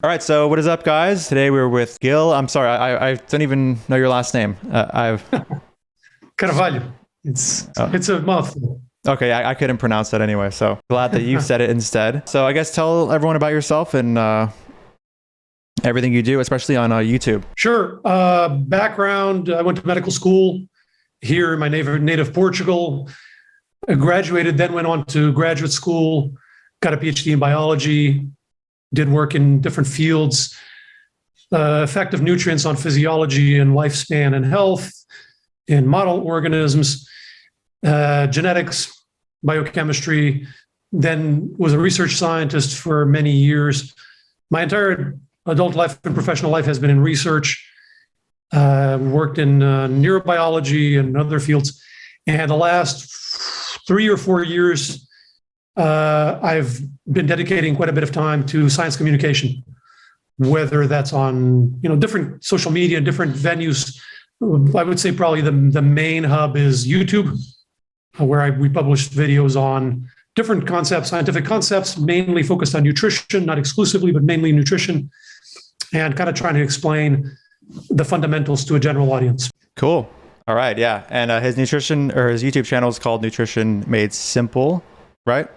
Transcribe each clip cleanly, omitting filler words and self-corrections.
All right, so what is up, guys? Today we're with Gil. I'm sorry, I don't even know your last name. I've Carvalho. It's a mouthful. Okay, I couldn't pronounce that anyway, so glad that you said it instead. So I guess tell everyone about yourself and everything you do, especially on YouTube. Sure. Background: I went to medical school here in my native Portugal. I graduated, then went on to graduate school, got a PhD in biology, did work in different fields, effect of nutrients on physiology and lifespan and health in model organisms, genetics, biochemistry, then was a research scientist for many years. My entire adult life and professional life has been in research, worked in neurobiology and other fields. And the last 3 or 4 years, I've been dedicating quite a bit of time to science communication, whether that's on different social media, different venues. I would say probably the main hub is YouTube, where we publish videos on different concepts, scientific concepts, mainly focused on nutrition, not exclusively, but mainly nutrition, and kind of trying to explain the fundamentals to a general audience. Cool. All right, yeah. And his YouTube channel is called Nutrition Made Simple, right?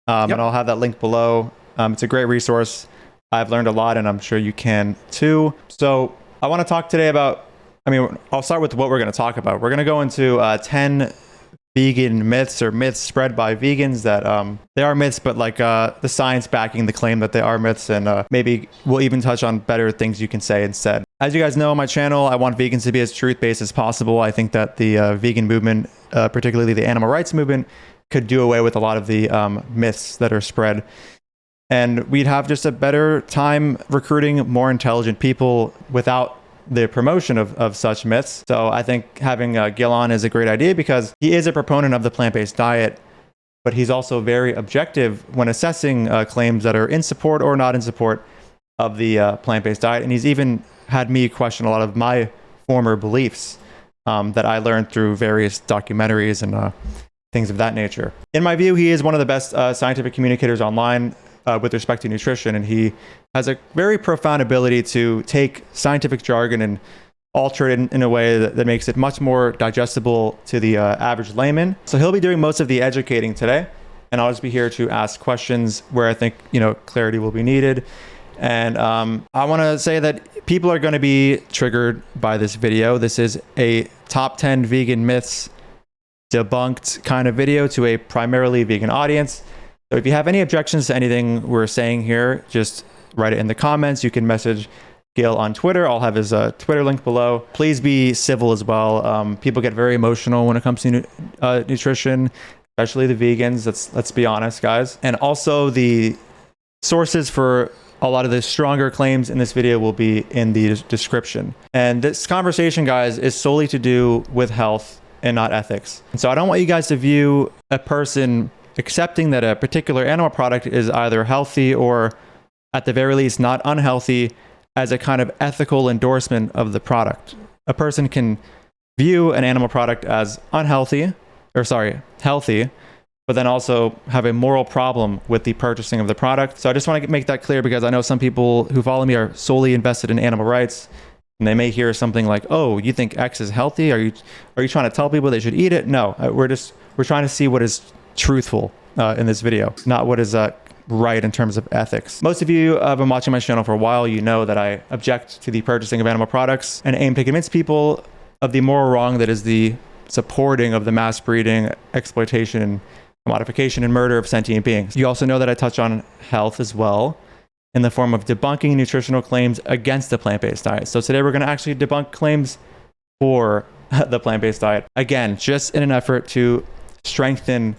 Yep. And I'll have that link below. It's a great resource. I've learned a lot, and I'm sure you can too. So I want to talk today about, I'll start with what we're going to talk about. We're going to go into 10 vegan myths or myths spread by vegans that they are myths, but like the science backing the claim that they are myths, and maybe we'll even touch on better things you can say instead. As you guys know, on my channel, I want vegans to be as truth-based as possible. I think that the vegan movement, particularly the animal rights movement, could do away with a lot of the myths that are spread. And we'd have just a better time recruiting more intelligent people without the promotion of such myths. So I think having Gil on is a great idea because he is a proponent of the plant-based diet, but he's also very objective when assessing claims that are in support or not in support of the plant-based diet. And he's even had me question a lot of my former beliefs that I learned through various documentaries and things of that nature. In my view, he is one of the best scientific communicators online with respect to nutrition, and he has a very profound ability to take scientific jargon and alter it in a way that makes it much more digestible to the average layman. So he'll be doing most of the educating today, and I'll just be here to ask questions where I think clarity will be needed. And I want to say that people are going to be triggered by this video. This is a top 10 vegan myths debunked kind of video to a primarily vegan audience. So if you have any objections to anything we're saying here, just write it in the comments. You can message Gil on Twitter. I'll have his Twitter link below. Please be civil as well. People get very emotional when it comes to nutrition, especially the vegans. Let's be honest, guys. And also the sources for a lot of the stronger claims in this video will be in the description. And this conversation, guys, is solely to do with health and not ethics. And so I don't want you guys to view a person accepting that a particular animal product is either healthy or at the very least not unhealthy as a kind of ethical endorsement of the product. A person can view an animal product as healthy, but then also have a moral problem with the purchasing of the product. So I just want to make that clear because I know some people who follow me are solely invested in animal rights, and they may hear something like, "Oh, you think X is healthy? Are you trying to tell people they should eat it?" No, we're trying to see what is truthful in this video, not what is right in terms of ethics. Most of you have been watching my channel for a while. You know that I object to the purchasing of animal products and aim to convince people of the moral wrong that is the supporting of the mass breeding, exploitation, commodification, and murder of sentient beings. You also know that I touch on health as well in the form of debunking nutritional claims against the plant-based diet. So today we're going to actually debunk claims for the plant-based diet. Again, just in an effort to strengthen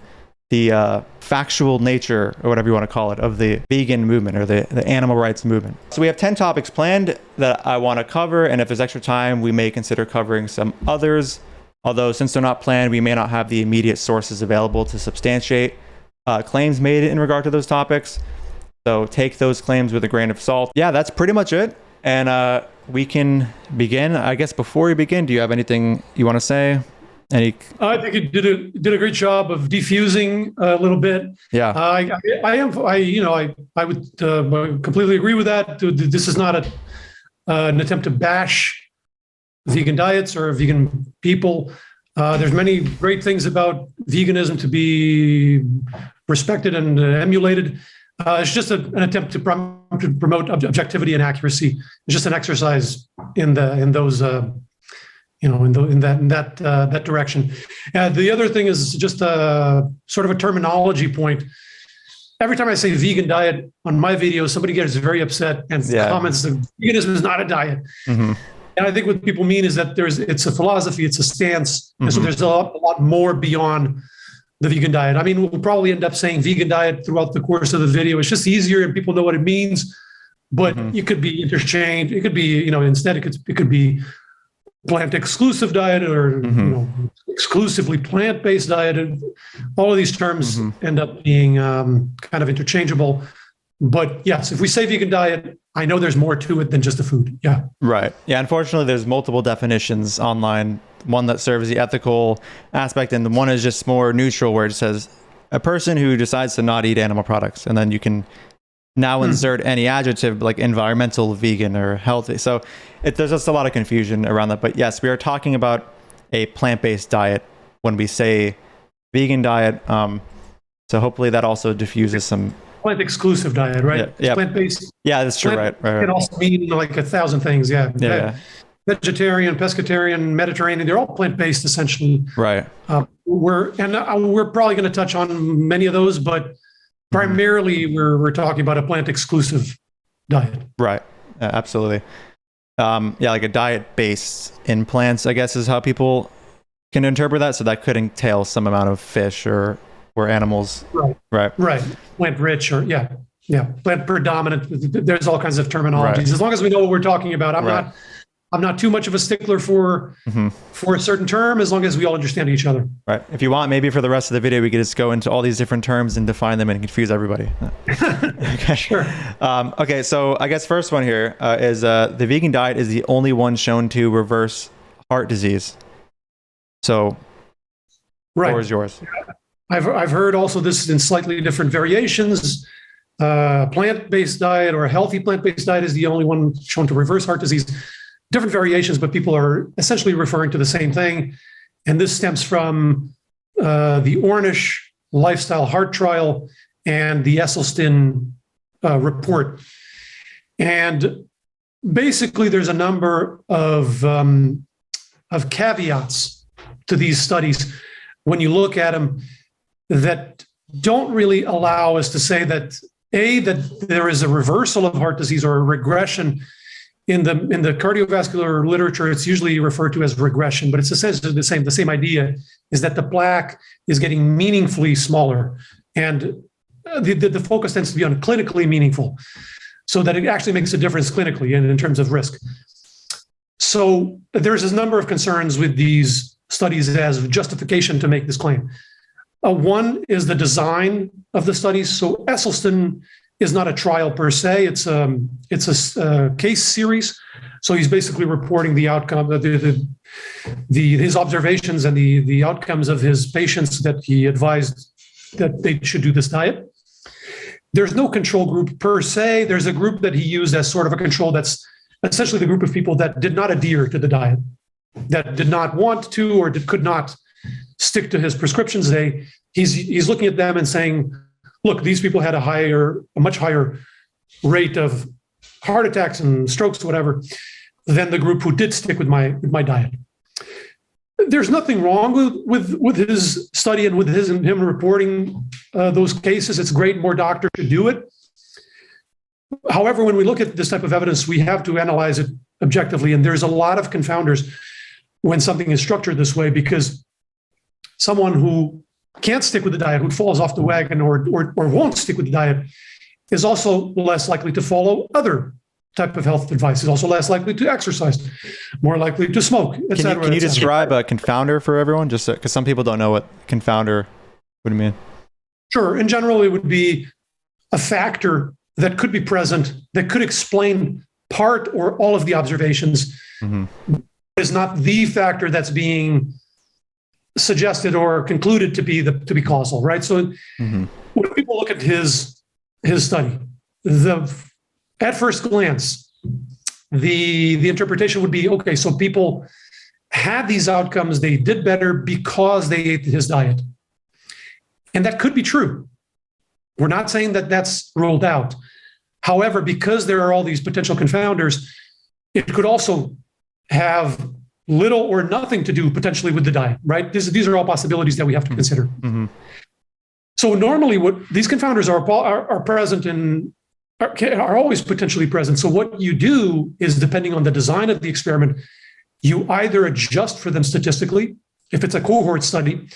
the factual nature, or whatever you want to call it, of the vegan movement or the animal rights movement. So we have 10 topics planned that I want to cover, and if there's extra time, we may consider covering some others. Although since they're not planned, we may not have the immediate sources available to substantiate claims made in regard to those topics. So take those claims with a grain of salt. Yeah, that's pretty much it. And we can begin. I guess before we begin, do you have anything you want to say? I think you did a great job of defusing a little bit. Yeah. I would completely agree with that. This is not an attempt to bash vegan diets or vegan people. There's many great things about veganism to be respected and emulated. It's just an attempt to promote objectivity and accuracy. It's just an exercise in those. In that direction. The other thing is just a sort of a terminology point. Every time I say vegan diet on my videos, somebody gets very upset and comments that veganism is not a diet. Mm-hmm. And I think what people mean is that it's a philosophy, it's a stance, and so there's a lot more beyond the vegan diet. I mean, we'll probably end up saying vegan diet throughout the course of the video. It's just easier and people know what it means. But it could be interchanged. It could be, instead it could be plant exclusive diet or exclusively plant-based diet. And all of these terms end up being kind of interchangeable. But yes, if we say vegan diet, I know there's more to it than just the food. Yeah. Right. Yeah. Unfortunately, there's multiple definitions online. One that serves the ethical aspect, and one is just more neutral, where it says a person who decides to not eat animal products, and then you can now insert any adjective like environmental, vegan, or healthy. So there's just a lot of confusion around that. But yes, we are talking about a plant-based diet when we say vegan diet. So hopefully that also diffuses some plant exclusive diet, right? Yeah. Plant-based. Yeah, that's true. Right. It can also mean like 1,000 things. Yeah. Vegetarian, pescatarian, Mediterranean, they're all plant-based essentially. Right. We're probably going to touch on many of those, but primarily we're talking about a plant exclusive diet. Right. Absolutely. Like a diet based in plants, I guess, is how people can interpret that. So that could entail some amount of fish or animals. Right. Plant rich or plant predominant. There's all kinds of terminologies. Right. As long as we know what we're talking about, I'm not too much of a stickler for a certain term, as long as we all understand each other. Right. If you want, maybe for the rest of the video, we could just go into all these different terms and define them and confuse everybody. Okay. Sure. Okay. So I guess first one here is the vegan diet is the only one shown to reverse heart disease. So, what is yours? I've heard also this in slightly different variations. Plant-based diet or a healthy plant-based diet is the only one shown to reverse heart disease. Different variations, but people are essentially referring to the same thing. And this stems from the Ornish Lifestyle Heart Trial and the Esselstyn report. And basically, there's a number of caveats to these studies when you look at them that don't really allow us to say that there is a reversal of heart disease or a regression. In the cardiovascular literature, it's usually referred to as regression, but it's essentially the same. The same idea is that the plaque is getting meaningfully smaller, and the focus tends to be on clinically meaningful, so that it actually makes a difference clinically and in terms of risk. So there's a number of concerns with these studies as justification to make this claim. One is the design of the studies. So Esselstyn is not a trial per se. It's a case series. So he's basically reporting the outcome, his observations and the outcomes of his patients that he advised that they should do this diet. There's no control group per se. There's a group that he used as sort of a control that's essentially the group of people that did not adhere to the diet, that did not want to or could not stick to his prescriptions. He's looking at them and saying, look, these people had a much higher rate of heart attacks and strokes, whatever, than the group who did stick with my diet. There's nothing wrong with his study and with him reporting those cases. It's great. More doctors should do it. However, when we look at this type of evidence, we have to analyze it objectively. And there's a lot of confounders when something is structured this way, because someone who can't stick with the diet, who falls off the wagon or won't stick with the diet, is also less likely to follow other type of health advice, is also less likely to exercise, more likely to smoke, et cetera. Can you describe a confounder for everyone? Just because some people don't know what confounder would mean. Sure. In general, it would be a factor that could be present, that could explain part or all of the observations, is not the factor that's being suggested or concluded to be causal, right? So when people look at his study, at first glance, the interpretation would be, okay, so people had these outcomes, they did better because they ate his diet. And that could be true. We're not saying that that's ruled out. However, because there are all these potential confounders, it could also have little or nothing to do potentially with the diet, right? These are all possibilities that we have to consider. So normally what these confounders are present in, are always potentially present. So what you do is, depending on the design of the experiment, you either adjust for them statistically. If it's a cohort study,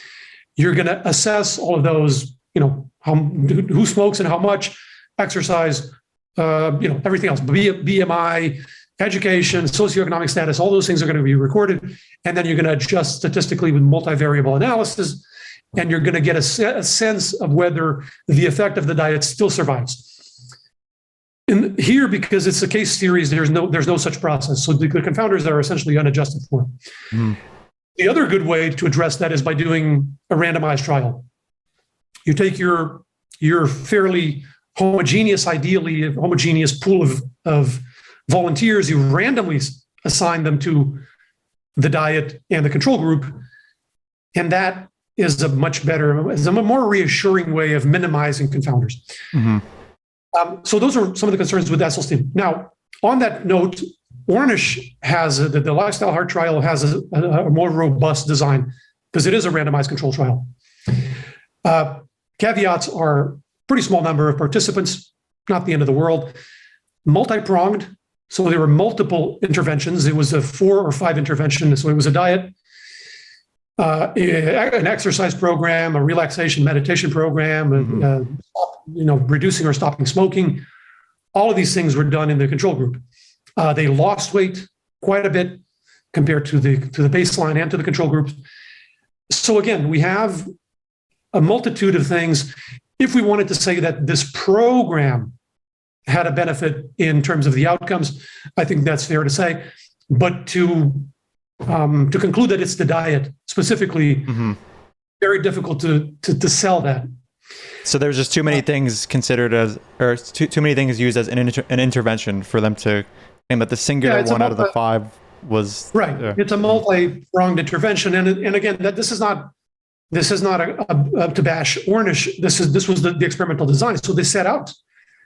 you're going to assess all of those, who smokes and how much, exercise, everything else, BMI, education, socioeconomic status, all those things are going to be recorded. And then you're going to adjust statistically with multivariable analysis. And you're going to get a sense of whether the effect of the diet still survives. In here, because it's a case series, there's no such process. So the confounders are essentially unadjusted for. The other good way to address that is by doing a randomized trial. You take your fairly homogeneous, ideally a homogeneous pool of volunteers, you randomly assign them to the diet and the control group. And that is a more reassuring way of minimizing confounders. So those are some of the concerns with Esselstyn. Now, on that note, Ornish has the Lifestyle Heart Trial has a more robust design because it is a randomized control trial. Caveats are pretty small number of participants, not the end of the world. Multi-pronged, so there were multiple interventions. It was a 4 or 5 intervention. So it was a diet, an exercise program, a relaxation meditation program, reducing or stopping smoking. All of these things were done in the control group. They lost weight quite a bit compared to the baseline and to the control group. So again, we have a multitude of things. If we wanted to say that this program had a benefit in terms of the outcomes, I think that's fair to say. But to conclude that it's the diet specifically, very difficult to sell that. So there's just too many things considered as, or too many things used as an intervention for them to claim that the singular one out of the 5 was right. It's a multi-pronged intervention, and again, that this is not a to bash Ornish. This was the experimental design. So they set out.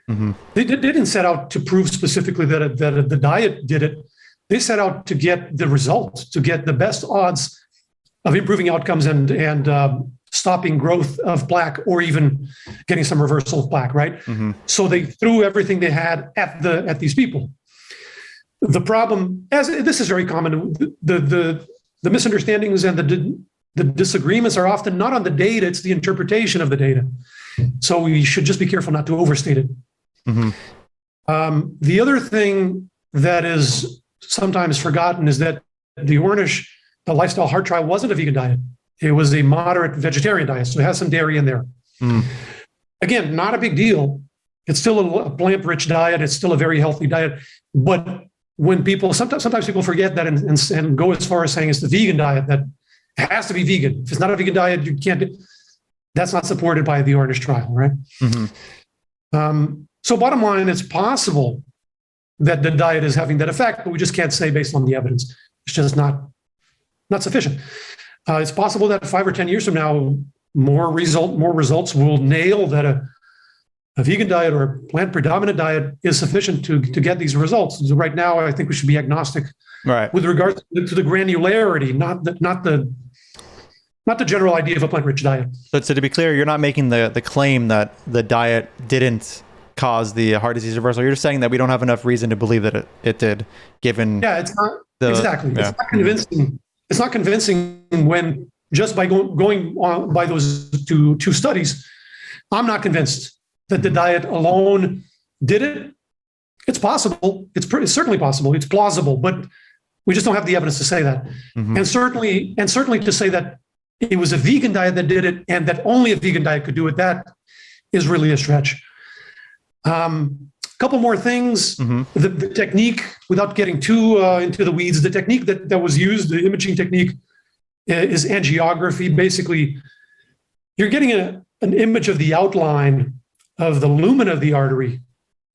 They didn't set out to prove specifically that the diet did it. They set out to get the result, to get the best odds of improving outcomes and stopping growth of plaque, or even getting some reversal of plaque. Right. So they threw everything they had at these people. The problem, as this is very common, the misunderstandings and the disagreements are often not on the data; it's the interpretation of the data. So we should just be careful not to overstate it. The other thing that is sometimes forgotten is that the Lifestyle Heart Trial wasn't a vegan diet. It was a moderate vegetarian diet, so it has some dairy in there. Again, not a big deal. It's still a plant-rich diet. It's still a very healthy diet. But when people, sometimes people forget that and go as far as saying it's the vegan diet, that it has to be vegan. If it's not a vegan diet, you can't. That's not supported by the Ornish trial, right? So bottom line, it's possible that the diet is having that effect, but we just can't say based on the evidence. It's just not sufficient. It's possible that 5 or 10 years from now, more results will nail that a vegan diet or a plant predominant diet is sufficient to get these results. So right now, I think we should be agnostic with regards to the granularity, not the general idea of a plant-rich diet. So to be clear, you're not making the claim that the diet didn't cause the heart disease reversal. You're just saying that we don't have enough reason to believe that it did, given... Yeah, it's not exactly. Yeah. It's not convincing. It's not convincing when just by going on by those two studies, I'm not convinced that the diet alone did it. It's possible. It's certainly possible. It's plausible, but we just don't have the evidence to say that. And certainly to say that it was a vegan diet that did it and that only a vegan diet could do it, that is really a stretch. Couple more things. The technique, without getting too into the weeds, the technique that was used, the imaging technique, is angiography. Basically, you're getting an image of the outline of the lumen of the artery,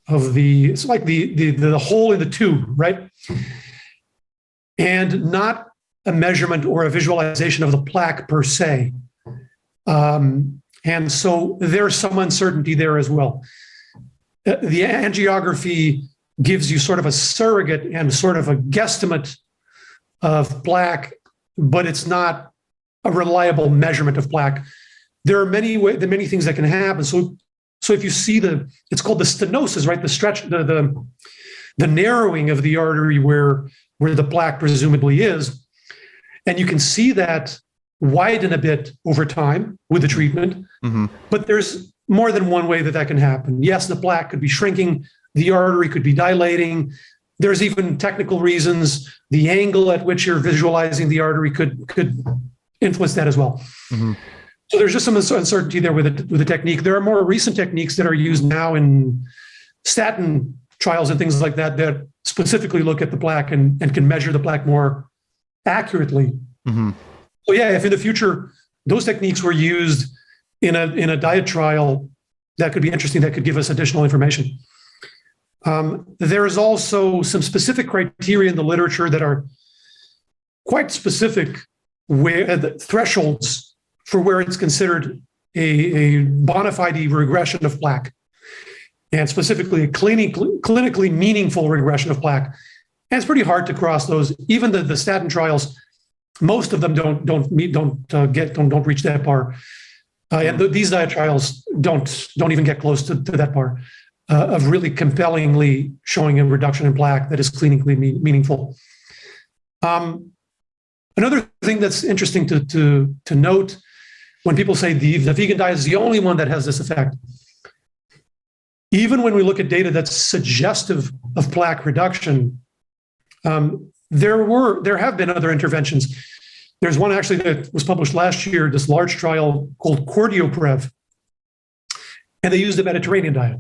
it's like the hole in the tube, right? And not a measurement or a visualization of the plaque per se. And so there's some uncertainty there as well. The angiography gives you sort of a surrogate and sort of a guesstimate of plaque, but it's not a reliable measurement of plaque. There are many things that can happen. So if you see it's called the stenosis, right? The stretch, the narrowing of the artery where the plaque presumably is, and you can see that widen a bit over time with the treatment. Mm-hmm. But there's more than one way that can happen. Yes, the plaque could be shrinking, the artery could be dilating. There's even technical reasons. The angle at which you're visualizing the artery could influence that as well. Mm-hmm. So there's just some uncertainty there with the technique. There are more recent techniques that are used now in statin trials and things like that specifically look at the plaque and can measure the plaque more accurately. Mm-hmm. So yeah, if in the future those techniques were used in a diet trial, that could be interesting. That could give us additional information. There is also some specific criteria in the literature that are quite specific, where the thresholds for where it's considered a bona fide regression of plaque, and specifically a clinically meaningful regression of plaque. And it's pretty hard to cross those. Even the statin trials, most of them don't reach that bar, and these diet trials don't even get close to that bar of really compellingly showing a reduction in plaque that is clinically meaningful. Another thing that's interesting to note when people say the vegan diet is the only one that has this effect, even when we look at data that's suggestive of plaque reduction, there have been other interventions. There's one actually that was published last year, this large trial called CORDIOPREV, and they used the Mediterranean diet.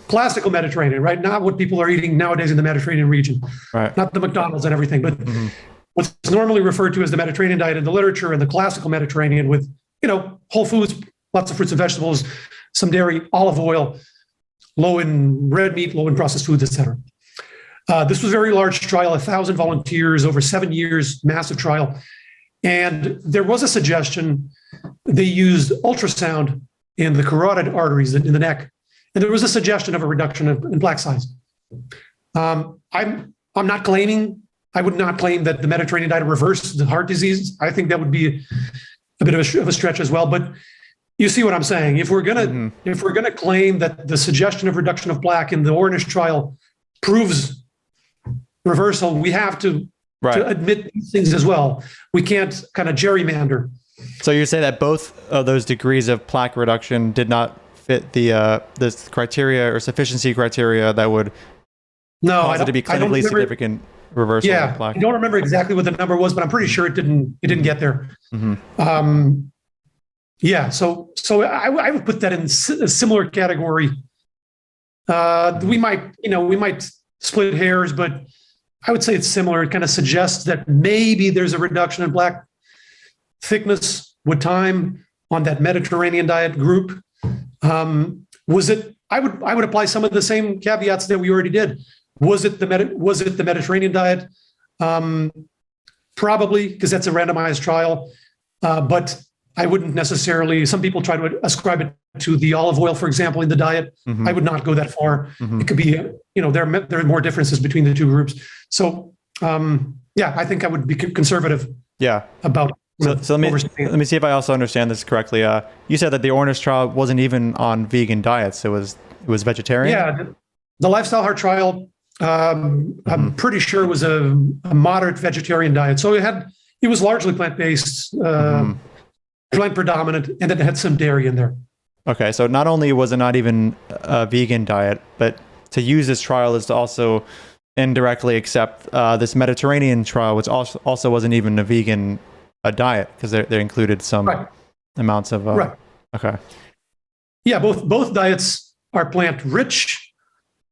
Classical Mediterranean, right? Not what people are eating nowadays in the Mediterranean region, right? Not the McDonald's and everything, but what's normally referred to as the Mediterranean diet in the literature, and the classical Mediterranean with, whole foods, lots of fruits and vegetables, some dairy, olive oil, low in red meat, low in processed foods, etc. This was a very large trial, 1,000 volunteers over 7 years, massive trial. And there was a suggestion. They used ultrasound in the carotid arteries in the neck. And there was a suggestion of a reduction in plaque size. I'm not claiming, I would not claim that the Mediterranean diet reversed the heart disease. I think that would be a bit of a stretch as well. But you see what I'm saying. If we're gonna claim that the suggestion of reduction of plaque in the Ornish trial proves reversal, we have to admit these things as well. We can't kind of gerrymander. So you're saying that both of those degrees of plaque reduction did not fit the criteria or sufficiency criteria that would cause it to be clinically significant reversal of plaque? I don't remember exactly what the number was, but I'm pretty sure it didn't get there. So I would put that in a similar category. We might split hairs, but I would say it's similar. It kind of suggests that maybe there's a reduction in plaque thickness with time on that Mediterranean diet group. Was it? I would apply some of the same caveats that we already did. Was it the Mediterranean diet? Probably, because that's a randomized trial. But I wouldn't necessarily. Some people try to ascribe it to the olive oil, for example, in the diet. I would not go that far. It could be, there are more differences between the two groups. So, I think I would be conservative. About. So let me see if I also understand this correctly. You said that the Ornish trial wasn't even on vegan diets; it was vegetarian. Yeah, the Lifestyle Heart trial. I'm pretty sure it was a moderate vegetarian diet. So it was largely plant-based, plant predominant, and then it had some dairy in there. Okay, so not only was it not even a vegan diet, but to use this trial is to also indirectly accept this Mediterranean trial, which also wasn't even a vegan diet, because they included some amounts of Okay. Yeah, both diets are plant-rich,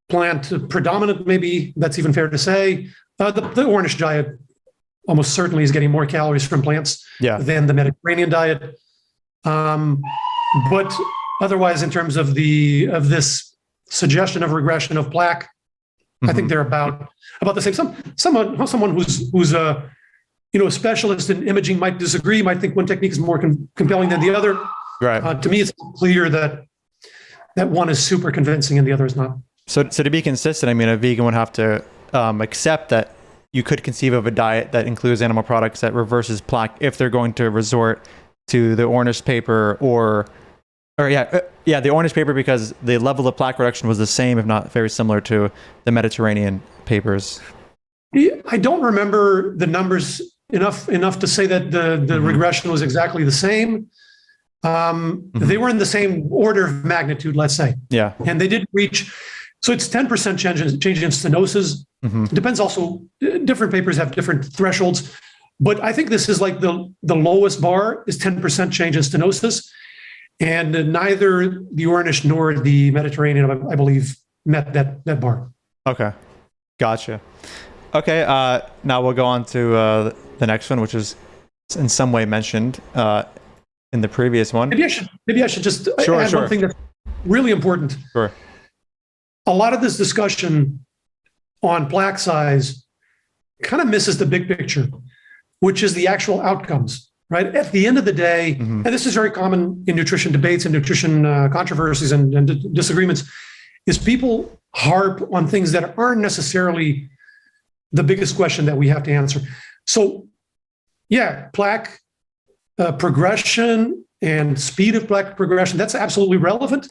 plant predominant. Maybe that's even fair to say. The Ornish diet almost certainly is getting more calories from plants than the Mediterranean diet. But otherwise, in terms of this suggestion of regression of plaque, I think they're about the same. Someone who's a specialist in imaging might disagree, might think one technique is more compelling than the other. Right. To me, it's clear that one is super convincing and the other is not. So to be consistent, I mean, a vegan would have to accept that you could conceive of a diet that includes animal products that reverses plaque if they're going to resort to the Ornish paper or the Ornish paper, because the level of plaque reduction was the same, if not very similar to the Mediterranean papers. I don't remember the numbers enough to say that the regression was exactly the same. They were in the same order of magnitude, let's say. Yeah. And they did reach, so it's 10% change in stenosis. Depends also, different papers have different thresholds, but I think this is like the lowest bar is 10% change in stenosis. And neither the Ornish nor the Mediterranean, I believe, met that bar. Okay. Gotcha. Okay. Now we'll go on to the next one, which is in some way mentioned in the previous one. Maybe I should just add one thing that's really important. Sure. A lot of this discussion on plaque size kind of misses the big picture, which is the actual outcomes, right? At the end of the day, and this is very common in nutrition debates and nutrition controversies and disagreements, is people harp on things that aren't necessarily the biggest question that we have to answer. So yeah, plaque progression and speed of plaque progression, that's absolutely relevant.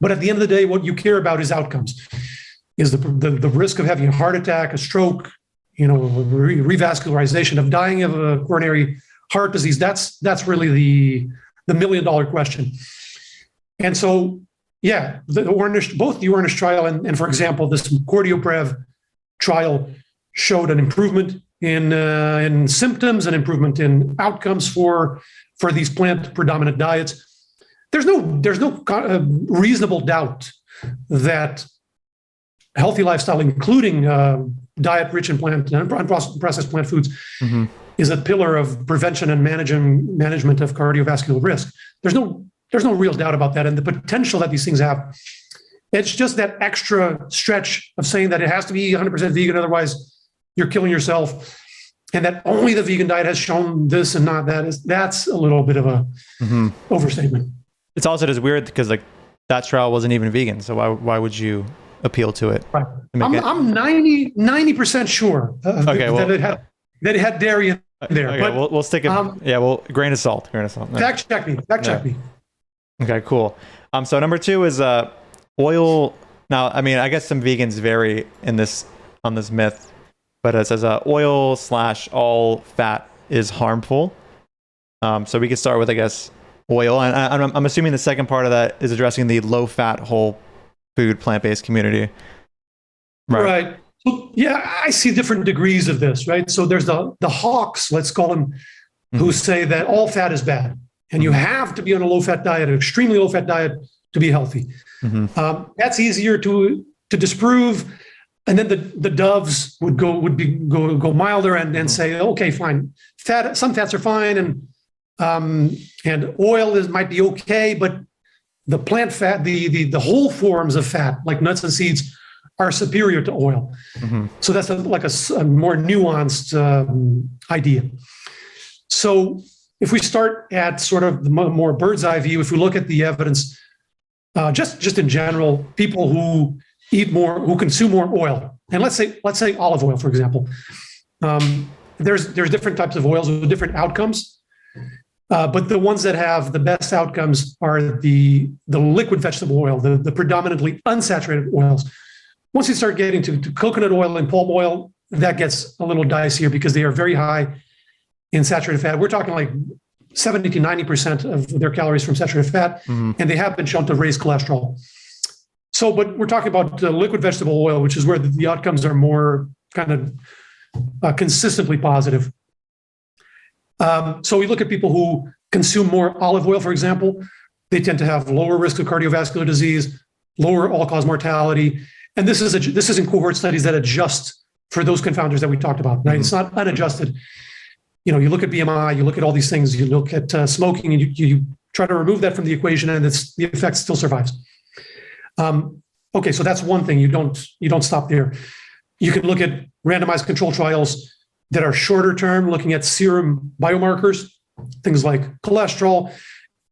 But at the end of the day, what you care about is outcomes. Is the risk of having a heart attack, a stroke, revascularization, of dying of a coronary heart disease. That's really the $1 million question. And so, yeah, both the Ornish trial and for example, this CORDIOPREV trial showed an improvement in symptoms, an improvement in outcomes for these plant predominant diets. There's no reasonable doubt that healthy lifestyle, including diet rich in plant and processed plant foods, is a pillar of prevention and management of cardiovascular risk. There's no real doubt about that, and the potential that these things have. It's just that extra stretch of saying that it has to be 100% vegan, otherwise you're killing yourself, and that only the vegan diet has shown this and not that. That's a little bit of a overstatement. It's also just weird because that trial wasn't even vegan, so why would you appeal to it? Right. I'm 90% sure that it had dairy in there. Okay, but we'll stick it. Grain of salt. Fact check me. Okay, cool. So number 2 is oil. Now, I mean, I guess some vegans vary on this myth, but it says oil / all fat is harmful. So we could start with, I guess, oil, and I'm assuming the second part of that is addressing the low-fat, whole food, plant-based community. Right. So, yeah, I see different degrees of this, right? So there's the hawks, let's call them, who say that all fat is bad, and you have to be on a low-fat diet, an extremely low-fat diet, to be healthy. That's easier to disprove. And then the doves would go milder and say, okay, fine, some fats are fine, and oil might be okay, but the plant fat, the whole forms of fat, like nuts and seeds, are superior to oil. So that's a more nuanced idea. So if we start at sort of the more bird's eye view, if we look at the evidence, just in general, people who eat more, who consume more oil, and let's say olive oil, for example, there's different types of oils with different outcomes. But the ones that have the best outcomes are the liquid vegetable oil, the predominantly unsaturated oils. Once you start getting to coconut oil and palm oil, that gets a little dicier because they are very high in saturated fat. We're talking like 70 to 90% of their calories from saturated fat, and they have been shown to raise cholesterol. So, but we're talking about liquid vegetable oil, which is where the outcomes are more kind of consistently positive. So we look at people who consume more olive oil, for example, they tend to have lower risk of cardiovascular disease, lower all-cause mortality. And this is in cohort studies that adjust for those confounders that we talked about, right? It's not unadjusted. You know, you look at BMI, you look at all these things, you look at smoking, and you try to remove that from the equation, and the effect still survives. Okay, so that's one thing. You don't stop there. You can look at randomized control trials that are shorter term, looking at serum biomarkers, things like cholesterol.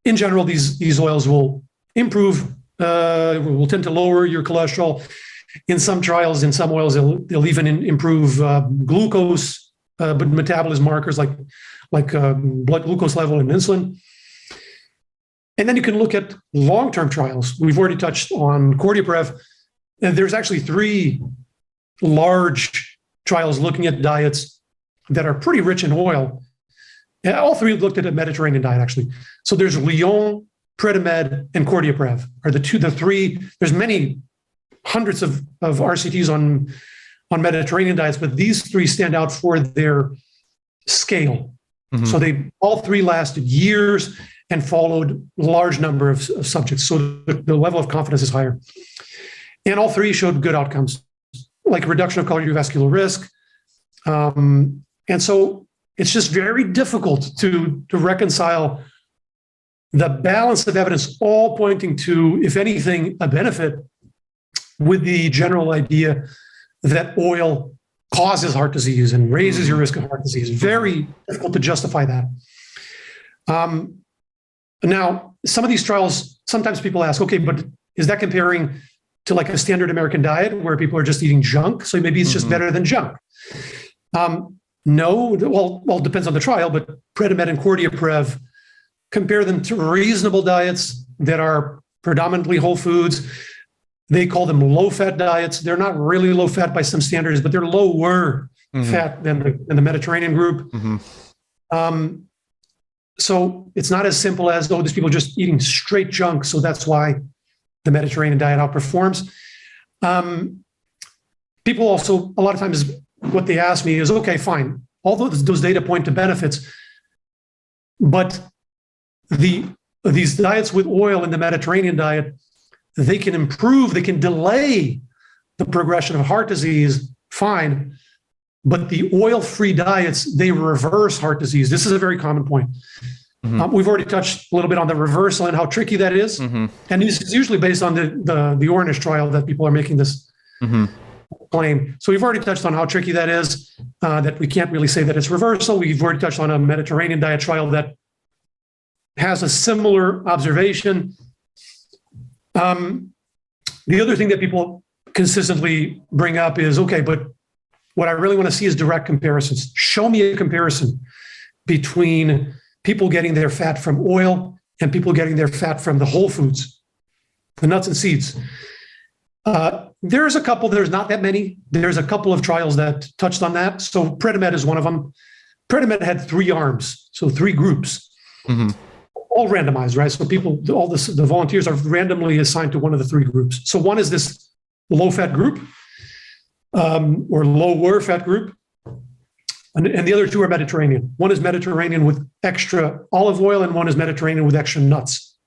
In general, these oils will improve, will tend to lower your cholesterol. In some trials, in some oils, they'll even improve glucose, but metabolism markers like blood glucose level and insulin. And then you can look at long-term trials. We've already touched on CORDIOPREV. And there's actually 3 large trials looking at diets that are pretty rich in oil. And all 3 looked at a Mediterranean diet, actually. So there's Lyon, Predimed, and CORDIOPREV are the 3. There's many hundreds of RCTs on Mediterranean diets, but these 3 stand out for their scale. Mm-hmm. So they all 3 lasted years and followed a large number of subjects. So the level of confidence is higher. And all 3 showed good outcomes, like reduction of cardiovascular risk. And so it's just very difficult to reconcile the balance of evidence all pointing to, if anything, a benefit with the general idea that oil causes heart disease and raises your risk of heart disease. Very difficult to justify that. Now, some of these trials, sometimes people ask, okay, but is that comparing to like a standard American diet where people are just eating junk? So maybe it's just better than junk. No, well, it depends on the trial, but Predimed and CORDIOPREV, compare them to reasonable diets that are predominantly whole foods. They call them low-fat diets. They're not really low-fat by some standards, but they're lower fat than the Mediterranean group. So it's not as simple as, these people are just eating straight junk, so that's why the Mediterranean diet outperforms. People also, a lot of times, what they ask me is, okay, fine, although those data point to benefits, but these diets with oil in the Mediterranean diet, they can improve, they can delay the progression of heart disease, fine. But the oil-free diets, they reverse heart disease. This is a very common point. We've already touched a little bit on the reversal and how tricky that is. And this is usually based on the Ornish trial that people are making this claim. So we've already touched on how tricky that is, that we can't really say that it's reversal. We've already touched on a Mediterranean diet trial that has a similar observation. The other thing that people consistently bring up is, okay, but what I really want to see is direct comparisons. Show me a comparison between people getting their fat from oil and people getting their fat from the whole foods, the nuts and seeds. There's a couple, there's not that many. There's a couple of trials that touched on that. So Predimed is one of them. Predimed had 3 arms, so 3 groups, all randomized, right? So people, the volunteers are randomly assigned to one of the 3 groups. So one is this low-fat group, or lower fat group. And the other 2 are Mediterranean. One is Mediterranean with extra olive oil, and one is Mediterranean with extra nuts.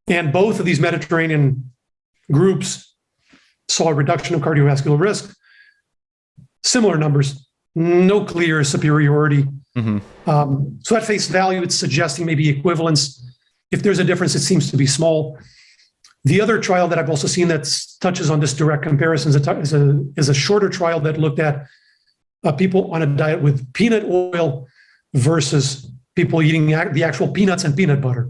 And both of these Mediterranean groups saw a reduction of cardiovascular risk, similar numbers, no clear superiority. So at face value, it's suggesting maybe equivalence. If there's a difference, it seems to be small. The other trial that I've also seen that touches on this direct comparison is a shorter trial that looked at people on a diet with peanut oil versus people eating the actual peanuts and peanut butter.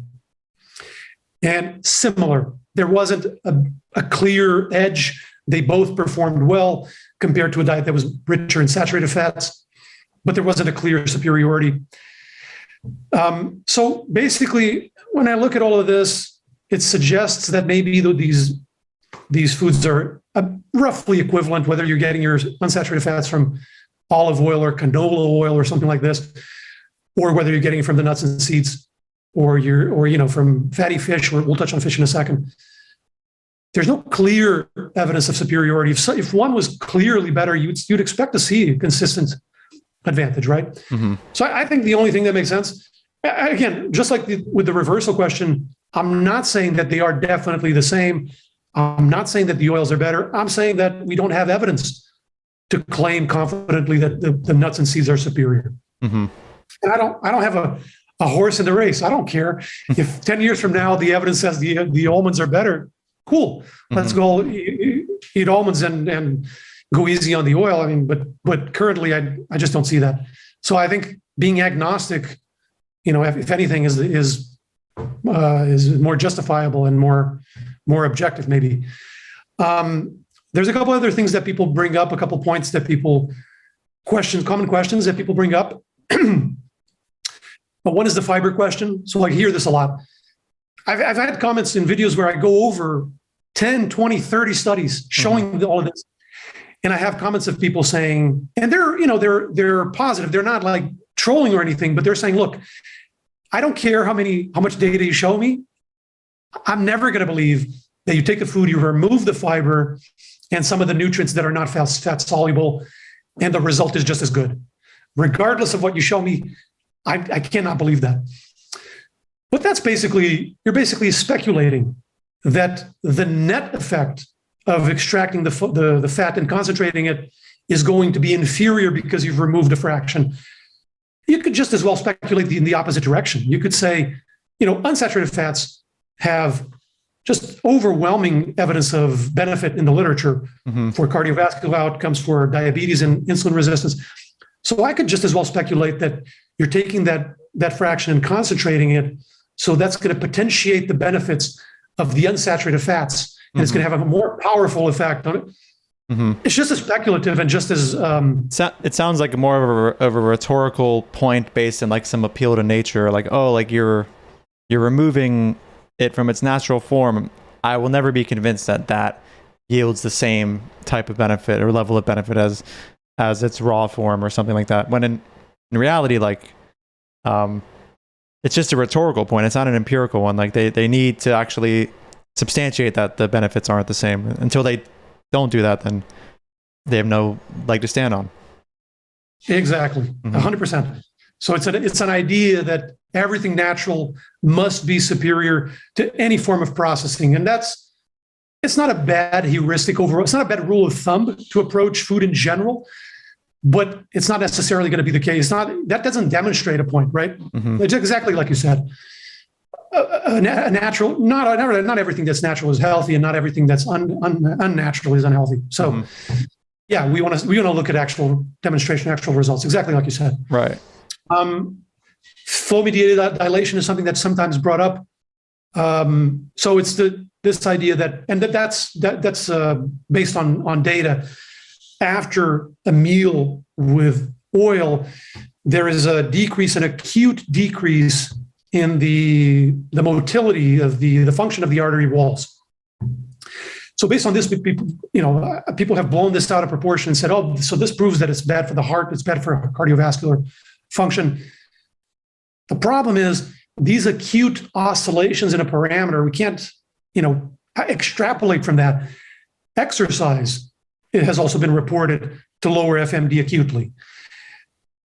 And similar, there wasn't a clear edge. They both performed well compared to a diet that was richer in saturated fats, but there wasn't a clear superiority. So basically, when I look at all of this, it suggests that maybe these foods are roughly equivalent, whether you're getting your unsaturated fats from olive oil or canola oil or something like this, or whether you're getting it from the nuts and seeds, or from fatty fish. We'll touch on fish in a second. There's no clear evidence of superiority. If one was clearly better, you'd expect to see a consistent advantage, right? So I think the only thing that makes sense, again, just like with the reversal question, I'm not saying that they are definitely the same. I'm not saying that the oils are better. I'm saying that we don't have evidence to claim confidently that the nuts and seeds are superior. Mm-hmm. And I don't have a horse in the race. I don't care if 10 years from now the evidence says the almonds are better. Cool, let's go eat almonds and go easy on the oil. I mean, but currently I just don't see that. So I think being agnostic, if anything, is more justifiable and more objective, maybe. There's a couple other things that people bring up, a couple points that common questions that people bring up. But one is the fiber question. So I hear this a lot. I've had comments in videos where I go over 10, 20, 30 studies showing all of this. And I have comments of people saying, and they're positive. They're not like trolling or anything, but they're saying, look, I don't care how much data you show me. I'm never going to believe that you take a food, you remove the fiber and some of the nutrients that are not fat soluble, and the result is just as good. Regardless of what you show me, I cannot believe that. But you're basically speculating that the net effect of extracting the fat and concentrating it is going to be inferior because you've removed a fraction. You could just as well speculate in the opposite direction. You could say, unsaturated fats have just overwhelming evidence of benefit in the literature for cardiovascular outcomes, for diabetes and insulin resistance. So I could just as well speculate that you're taking that fraction and concentrating it. So that's going to potentiate the benefits of the unsaturated fats, and it's going to have a more powerful effect on it. It's just as speculative and just as it sounds like more of a rhetorical point based in like some appeal to nature, like, oh, like you're removing it from its natural form. I will never be convinced that yields the same type of benefit or level of benefit as its raw form or something like that. When in reality, like it's just a rhetorical point. It's not an empirical one. Like they need to actually substantiate that the benefits aren't the same. Until they don't do that, then they have no leg to stand on. Exactly, 100%. So it's an idea that everything natural must be superior to any form of processing, and it's not a bad heuristic overall. It's not a bad rule of thumb to approach food in general, but it's not necessarily going to be the case. That doesn't demonstrate a point, right? It's exactly like you said. A natural, not everything that's natural is healthy, and not everything that's unnatural is unhealthy. So, yeah, we want to look at actual demonstration, actual results, exactly like you said. Right. Flow-mediated dilation is something that's sometimes brought up. So it's this idea that's based on data. After a meal with oil, there is an acute decrease in the motility of the function of the artery walls. So based on this, people have blown this out of proportion and said, oh, so this proves that it's bad for the heart, it's bad for cardiovascular function. The problem is these acute oscillations in a parameter, we can't, extrapolate from that. Exercise, it has also been reported to lower FMD acutely.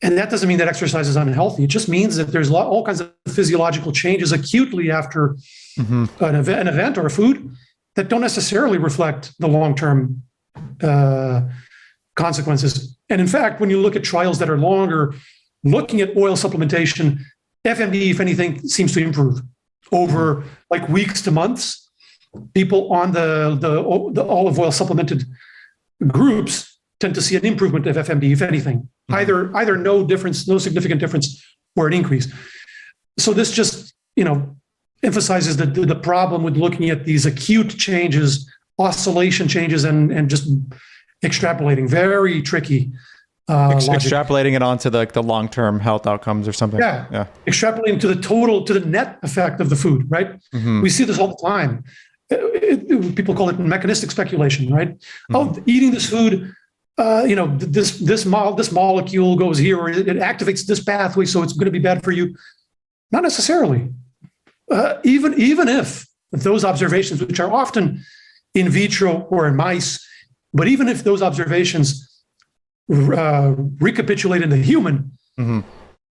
And that doesn't mean that exercise is unhealthy. It just means that there's all kinds of physiological changes acutely after an event or a food that don't necessarily reflect the long-term consequences. And in fact, when you look at trials that are longer, looking at oil supplementation, FMD, if anything, seems to improve over like weeks to months. People on the olive oil supplemented groups tend to see an improvement of FMD, if anything, either no significant difference, or an increase. So this just, emphasizes the problem with looking at these acute changes, oscillation changes, and just extrapolating. Very tricky. Extrapolating it onto the long-term health outcomes or something. Yeah. Extrapolating to the net effect of the food, right? We see this all the time. People call it mechanistic speculation, right? Oh, eating this food, this molecule goes here, or it activates this pathway, so it's going to be bad for you. Not necessarily. Even if those observations, which are often in vitro or in mice, but even if those observations recapitulate in the human,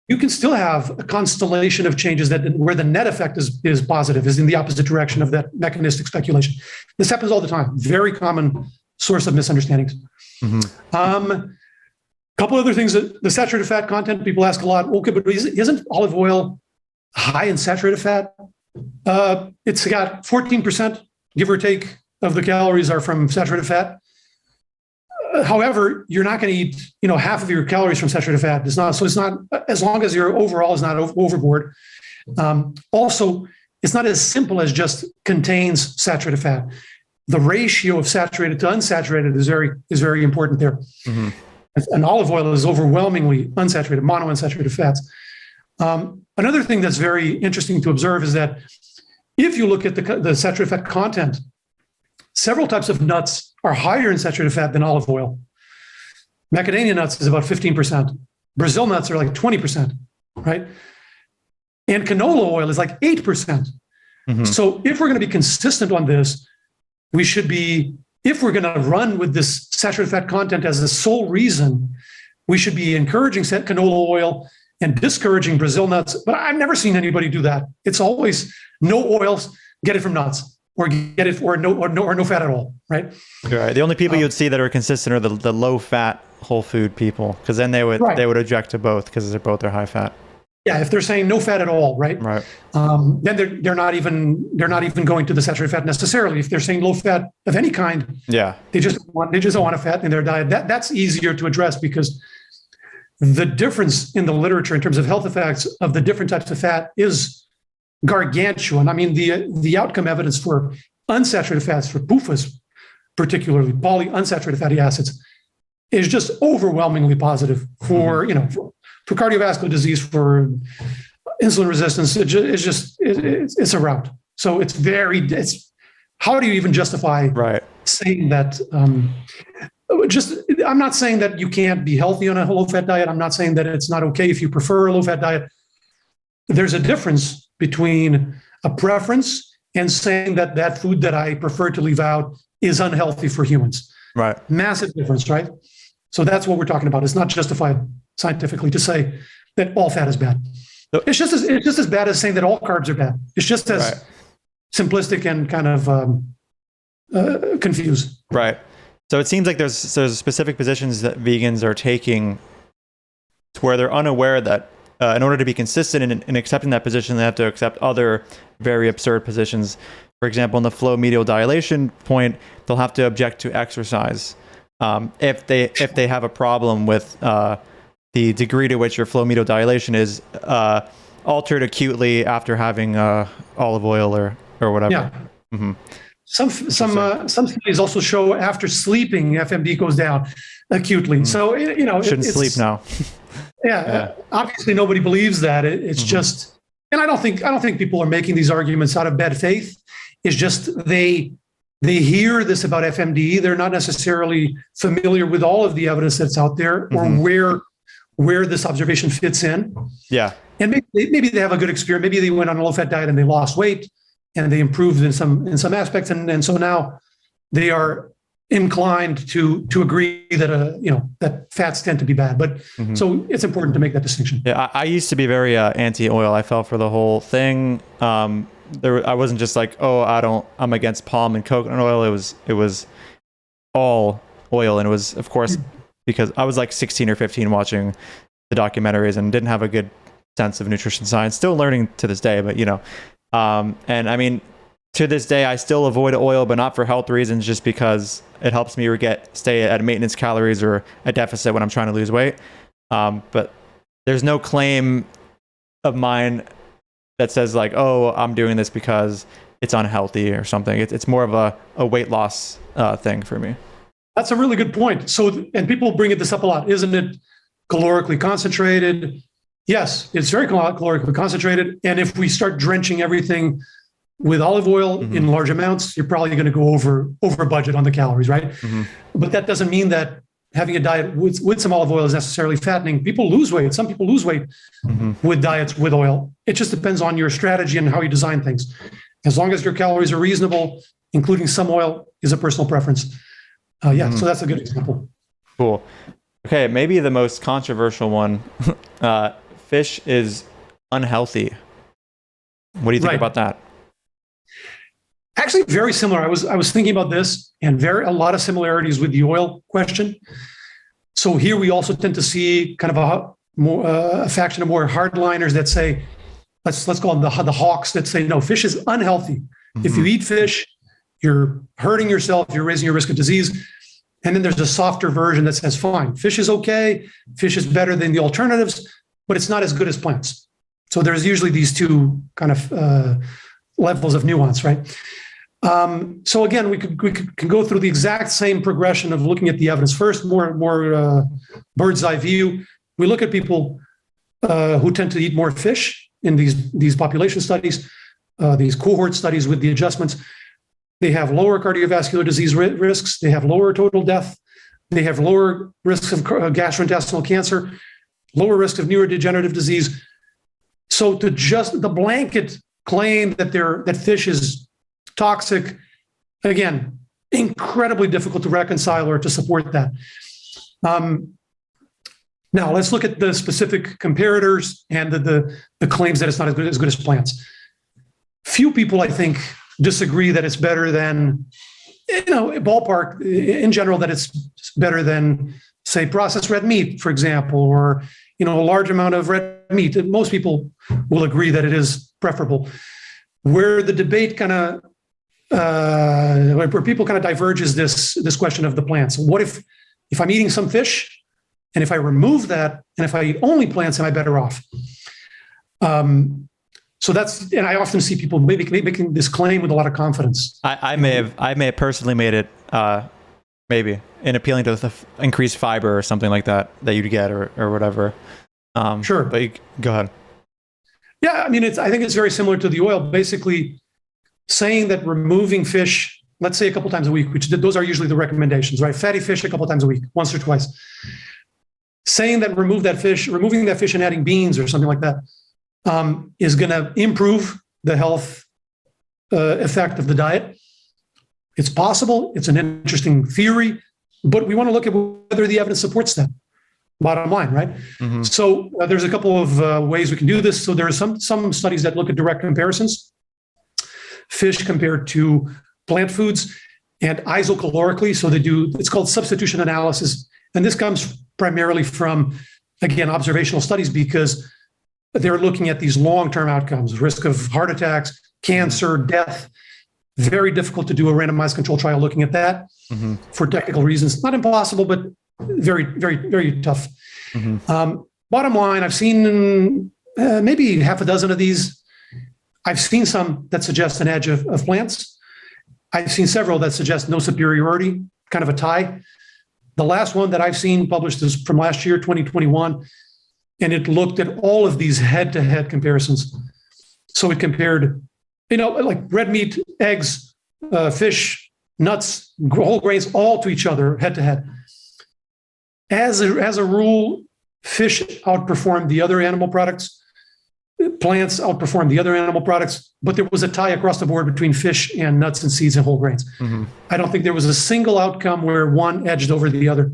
you can still have a constellation of changes where the net effect is positive, is in the opposite direction of that mechanistic speculation. This happens all the time. Very common source of misunderstandings. Couple other things, the saturated fat content, people ask a lot, okay, but isn't olive oil high in saturated fat? It's got 14%, give or take, of the calories are from saturated fat. However, you're not going to eat, half of your calories from saturated fat. It's not, as long as your overall is not overboard. Also, it's not as simple as just contains saturated fat. The ratio of saturated to unsaturated is very important there. And olive oil is overwhelmingly unsaturated, monounsaturated fats. Another thing that's very interesting to observe is that if you look at the saturated fat content, several types of nuts are higher in saturated fat than olive oil. Macadamia nuts is about 15%. Brazil nuts are like 20%, right? And canola oil is like 8%. So if we're going to be consistent on this, we should be, if we're going to run with this saturated fat content as the sole reason, we should be encouraging canola oil and discouraging Brazil nuts. But I've never seen anybody do that. It's always no oils, get it from nuts, or get it or no fat at all, right? Right. The only people you'd see that are consistent are the low fat whole food people, because then they would object to both because they're both high fat. Yeah, if they're saying no fat at all, right? Right. Then they're not even going to the saturated fat necessarily. If they're saying low fat of any kind, they just don't want a fat in their diet. That's easier to address because the difference in the literature in terms of health effects of the different types of fat is gargantuan. I mean, the outcome evidence for unsaturated fats, for PUFAs, particularly polyunsaturated fatty acids, is just overwhelmingly positive for for cardiovascular disease, for insulin resistance. It's a rout. So it's how do you even justify saying that? I'm not saying that you can't be healthy on a low fat diet. I'm not saying that it's not okay if you prefer a low fat diet. There's a difference between a preference and saying that food that I prefer to leave out is unhealthy for humans. Right. Massive difference, right? So that's what we're talking about. It's not justified scientifically to say that all fat is bad. It's just as bad as saying that all carbs are bad. It's just as simplistic and kind of confused. Right. So it seems like there's specific positions that vegans are taking where they're unaware that in order to be consistent in accepting that position, they have to accept other very absurd positions. For example, in the flow medial dilation point, they'll have to object to exercise if they have a problem with the degree to which your flow medial dilation is altered acutely after having olive oil or whatever. Yeah. Some studies also show after sleeping, FMD goes down acutely. So shouldn't sleep now. Obviously nobody believes that. It's just, and I don't think people are making these arguments out of bad faith. It's just they hear this about FMD. They're not necessarily familiar with all of the evidence that's out there or where this observation fits in. Yeah, and maybe they have a good experience. Maybe they went on a low-fat diet and they lost weight and they improved in some aspects, and so now they are inclined to agree that that fats tend to be bad. But so it's important to make that distinction. Yeah, I used to be very anti-oil. I fell for the whole thing. I wasn't just like, I'm against palm and coconut oil. It was all oil, and it was, of course, because I was like 16 or 15 watching the documentaries and didn't have a good sense of nutrition science. Still learning to this day, but and I mean, to this day, I still avoid oil, but not for health reasons, just because it helps me stay at maintenance calories or a deficit when I'm trying to lose weight. But there's no claim of mine that says like, I'm doing this because it's unhealthy or something. It's more of a weight loss thing for me. That's a really good point. So, and people bring this up a lot. Isn't it calorically concentrated? Yes, it's very calorically concentrated. And if we start drenching everything with olive oil in large amounts, you're probably going to go over budget on the calories, right? But that doesn't mean that having a diet with some olive oil is necessarily fattening. People lose weight. Some people lose weight with diets with oil. It just depends on your strategy and how you design things. As long as your calories are reasonable, including some oil is a personal preference. So that's a good example. Cool. Okay, maybe the most controversial one. Fish is unhealthy. What do you think about that? Actually, very similar. I was thinking about this, and a lot of similarities with the oil question. So here we also tend to see kind of a faction of more hardliners that say, let's call them the hawks that say, no, fish is unhealthy. Mm-hmm. If you eat fish, you're hurting yourself, you're raising your risk of disease. And then there's a softer version that says, fine, fish is okay, fish is better than the alternatives, but it's not as good as plants. So there's usually these two kind of levels of nuance, right? So again, we can go through the exact same progression of looking at the evidence. First, more bird's eye view. We look at people who tend to eat more fish in these population studies, these cohort studies with the adjustments. They have lower cardiovascular disease risks. They have lower total death. They have lower risks of gastrointestinal cancer, lower risk of neurodegenerative disease. So to just the blanket claim that fish is toxic, again, incredibly difficult to reconcile or to support that. Now let's look at the specific comparators and the claims that it's not as good as plants. Few people, I think, disagree that it's better than, ballpark in general, that it's better than, say, processed red meat, for example, or, a large amount of red meat. Most people will agree that it is preferable. Where the debate where people kind of diverge is this question of the plants. What if I'm eating some fish, and if I remove that, and if I eat only plants, am I better off? So and I often see people making this claim with a lot of confidence. I may have personally made it maybe in appealing to the increased fiber or something like that you'd get or whatever. Sure, but go ahead. Yeah, I mean, I think it's very similar to the oil. Basically, saying that removing fish, let's say a couple times a week, which those are usually the recommendations, right? Fatty fish a couple times a week, once or twice. Saying that removing that fish and adding beans or something like that is going to improve the health effect of the diet. It's possible. It's an interesting theory, but we want to look at whether the evidence supports that. Bottom line, right? Mm-hmm. So there's a couple of ways we can do this. So there are some studies that look at direct comparisons, fish compared to plant foods, and isocalorically. So it's called substitution analysis. And this comes primarily from, again, observational studies, because they're looking at these long-term outcomes, risk of heart attacks, cancer, death. Very difficult to do a randomized control trial looking at that for technical reasons. Not impossible, but very, very, very tough. Mm-hmm. Bottom line, I've seen maybe half a dozen of these. I've seen some that suggest an edge of plants. I've seen several that suggest no superiority, kind of a tie. The last one that I've seen published is from last year, 2021, and it looked at all of these head-to-head comparisons. So it compared, like red meat, eggs, fish, nuts, whole grains, all to each other, head-to-head. As a rule, fish outperformed the other animal products. Plants outperformed the other animal products, but there was a tie across the board between fish and nuts and seeds and whole grains. Mm-hmm. I don't think there was a single outcome where one edged over the other.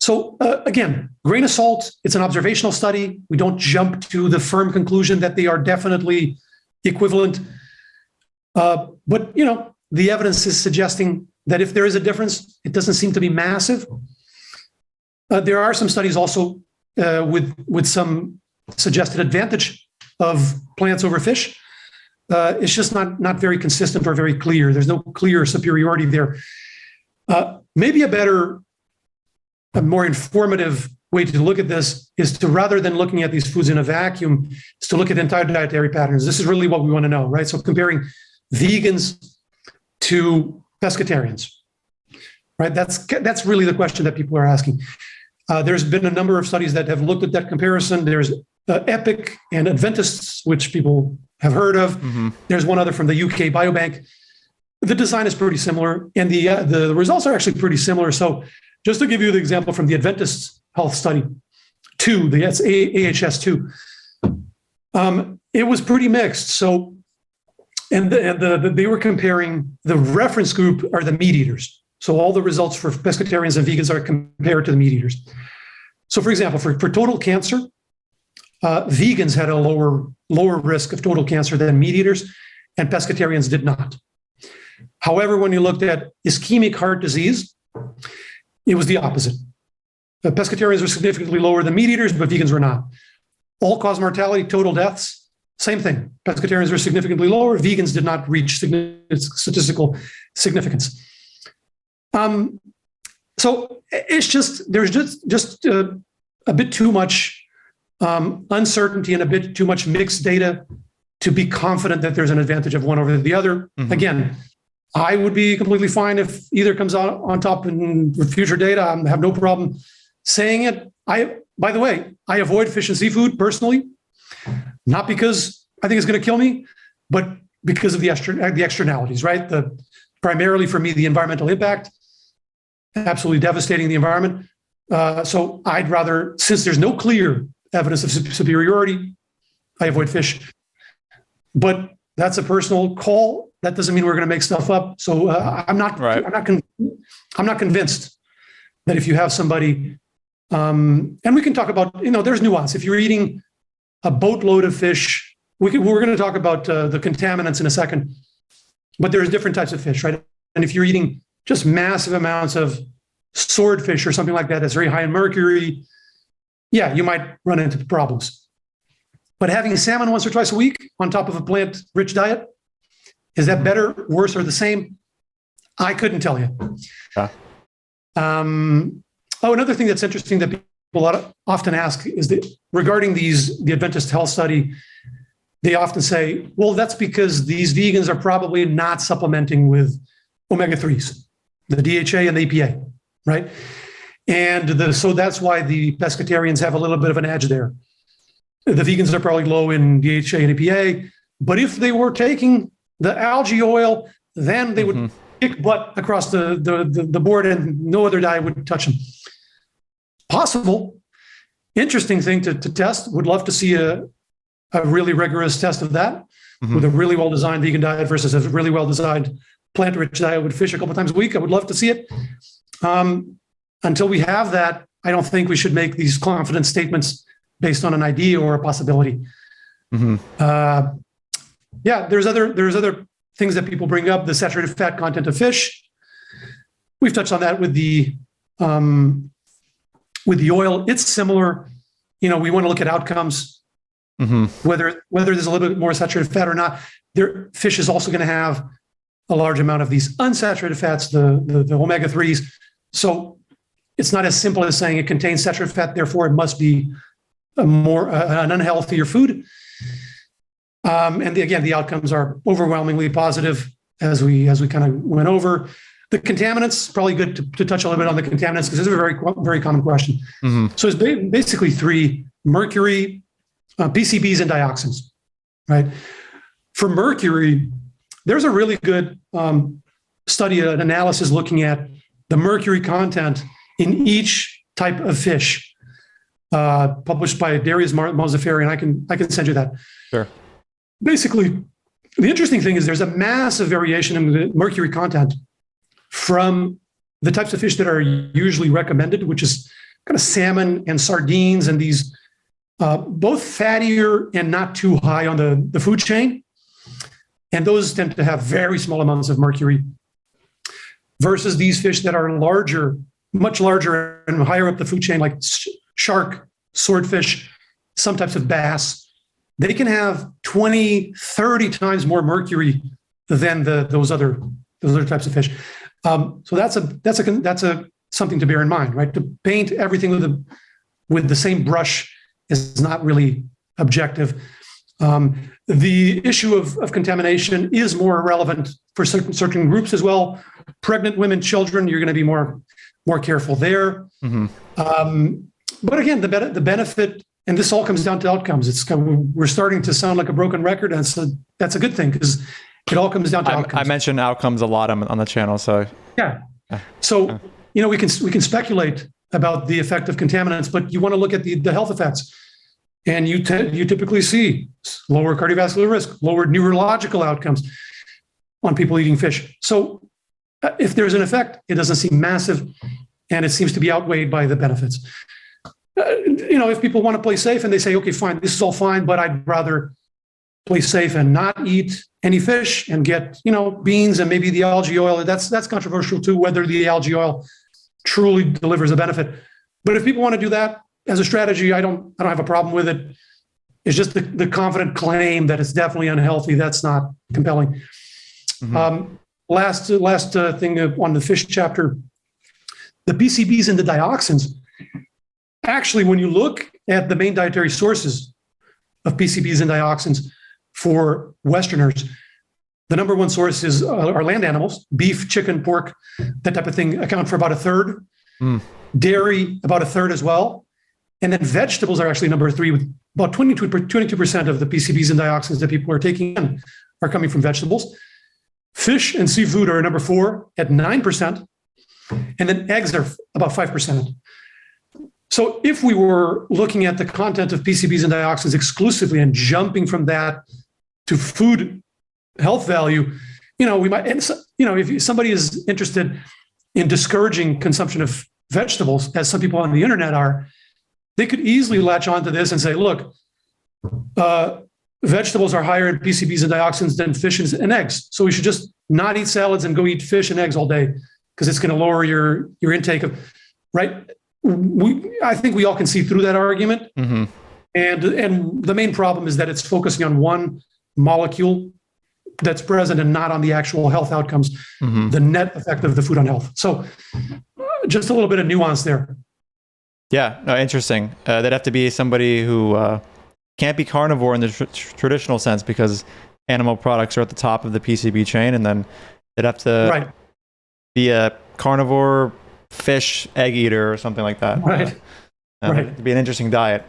So again, grain of salt, it's an observational study. We don't jump to the firm conclusion that they are definitely equivalent. But the evidence is suggesting that if there is a difference, it doesn't seem to be massive. There are some studies also with some suggested advantage of plants over fish. It's just not very consistent or very clear. There's no clear superiority there. Maybe a more informative way to look at this is to, rather than looking at these foods in a vacuum, is to look at entire dietary patterns. This is really what we want to know, right? So comparing vegans to pescatarians, right? That's really the question that people are asking. There's been a number of studies that have looked at that comparison. There's EPIC and Adventists, which people have heard of. Mm-hmm. There's one other from the UK Biobank. The design is pretty similar, and the results are actually pretty similar. So just to give you the example from the Adventist Health Study 2, the AHS2, it was pretty mixed. So, and they were comparing, the reference group are the meat eaters. So all the results for pescatarians and vegans are compared to the meat eaters. So for example, for total cancer, vegans had a lower risk of total cancer than meat eaters, and pescatarians did not. However, when you looked at ischemic heart disease, it was the opposite. Pescatarians were significantly lower than meat eaters, but vegans were not. All-cause mortality, total deaths, same thing. Pescatarians were significantly lower. Vegans did not reach statistical significance. So it's there's just a bit too much uncertainty and a bit too much mixed data to be confident that there's an advantage of one over the other. Mm-hmm. Again, I would be completely fine if either comes out on top in future data. I have no problem saying it. By the way, I avoid fish and seafood personally, not because I think it's going to kill me, but because of the externalities, right? Primarily for me, the environmental impact, absolutely devastating the environment. So I'd rather, since there's no clear evidence of superiority, I avoid fish. But that's a personal call. That doesn't mean we're going to make stuff up. So I'm not convinced that if you have somebody, and we can talk about, there's nuance. If you're eating a boatload of fish, we're going to talk about the contaminants in a second, but there's different types of fish, right? And if you're eating just massive amounts of swordfish or something like that that's very high in mercury, yeah, you might run into problems. But having salmon once or twice a week on top of a plant-rich diet, is that better, worse, or the same? I couldn't tell you. Yeah. Another thing that's interesting that people often ask is that regarding the Adventist Health Study, they often say, well, that's because these vegans are probably not supplementing with omega-3s, the DHA and the EPA, right? And so that's why the pescatarians have a little bit of an edge there. The vegans are probably low in DHA and EPA, but if they were taking the algae oil, then they would kick butt across the board and no other diet would touch them. Possible. Interesting thing to test. Would love to see a really rigorous test of that with a really well-designed vegan diet versus a really well-designed plant-rich diet with fish a couple times a week. I would love to see it. Until we have that, I don't think we should make these confident statements based on an idea or a possibility. There's other things that people bring up. The saturated fat content of fish. We've touched on that with the oil. It's similar. We want to look at outcomes, whether there's a little bit more saturated fat or not. Fish is also going to have a large amount of these unsaturated fats, the omega-3s. So it's not as simple as saying it contains saturated fat, therefore it must be an unhealthier food. And again, the outcomes are overwhelmingly positive, as we kind of went over. The contaminants, probably good to touch a little bit on the contaminants, because this is a very, very common question. So it's basically three: mercury, PCBs, and dioxins, right? For mercury, there's a really good study, an analysis looking at the mercury content in each type of fish, published by Darius Mozafferi, and I can send you that. Sure. Basically, the interesting thing is there's a massive variation in the mercury content from the types of fish that are usually recommended, which is kind of salmon and sardines, and these both fattier and not too high on the food chain. And those tend to have very small amounts of mercury, versus these fish that are larger, much larger and higher up the food chain, like shark, swordfish, some types of bass. They can have 20, 30 times more mercury than those other types of fish. So that's something to bear in mind, right? To paint everything with the same brush is not really objective. The issue of contamination is more relevant for certain groups as well. Pregnant women, children, you're going to be more careful there. But again, the benefit, and this all comes down to outcomes. We're starting to sound like a broken record, and that's a good thing, because it all comes down to outcomes. I mention outcomes a lot on the channel, so yeah. So we can speculate about the effect of contaminants, but you want to look at the health effects, and you typically see lower cardiovascular risk, lower neurological outcomes on people eating fish. So if there's an effect, it doesn't seem massive, and it seems to be outweighed by the benefits. if people want to play safe and they say, okay, fine, this is all fine, but I'd rather play safe and not eat any fish and get, beans and maybe the algae oil. That's controversial too, whether the algae oil truly delivers a benefit. But if people want to do that as a strategy, I don't have a problem with it. It's just the confident claim that it's definitely unhealthy. That's not compelling. Mm-hmm. Last thing on the fish chapter, the PCBs and the dioxins. Actually, when you look at the main dietary sources of PCBs and dioxins for Westerners, the number one source are land animals, beef, chicken, pork, that type of thing account for about a third. Dairy, about a third as well. And then vegetables are actually number three, with about 22% of the PCBs and dioxins that people are taking in are coming from vegetables. Fish and seafood are number four at 9%. And then eggs are about 5%. So if we were looking at the content of PCBs and dioxins exclusively and jumping from that to food health value, we might, if somebody is interested in discouraging consumption of vegetables, as some people on the internet are, they could easily latch onto this and say, look, vegetables are higher in PCBs and dioxins than fish and eggs. So we should just not eat salads and go eat fish and eggs all day because it's going to lower your intake of, right? I think we all can see through that argument. Mm-hmm. And the main problem is that it's focusing on one molecule that's present and not on the actual health outcomes, the net effect of the food on health. So just a little bit of nuance there. Yeah, no, interesting. They'd have to be somebody who can't be carnivore in the traditional sense because animal products are at the top of the PCB chain, and then they'd have to be a carnivore fish egg eater or something like that. Right. It'd be an interesting diet.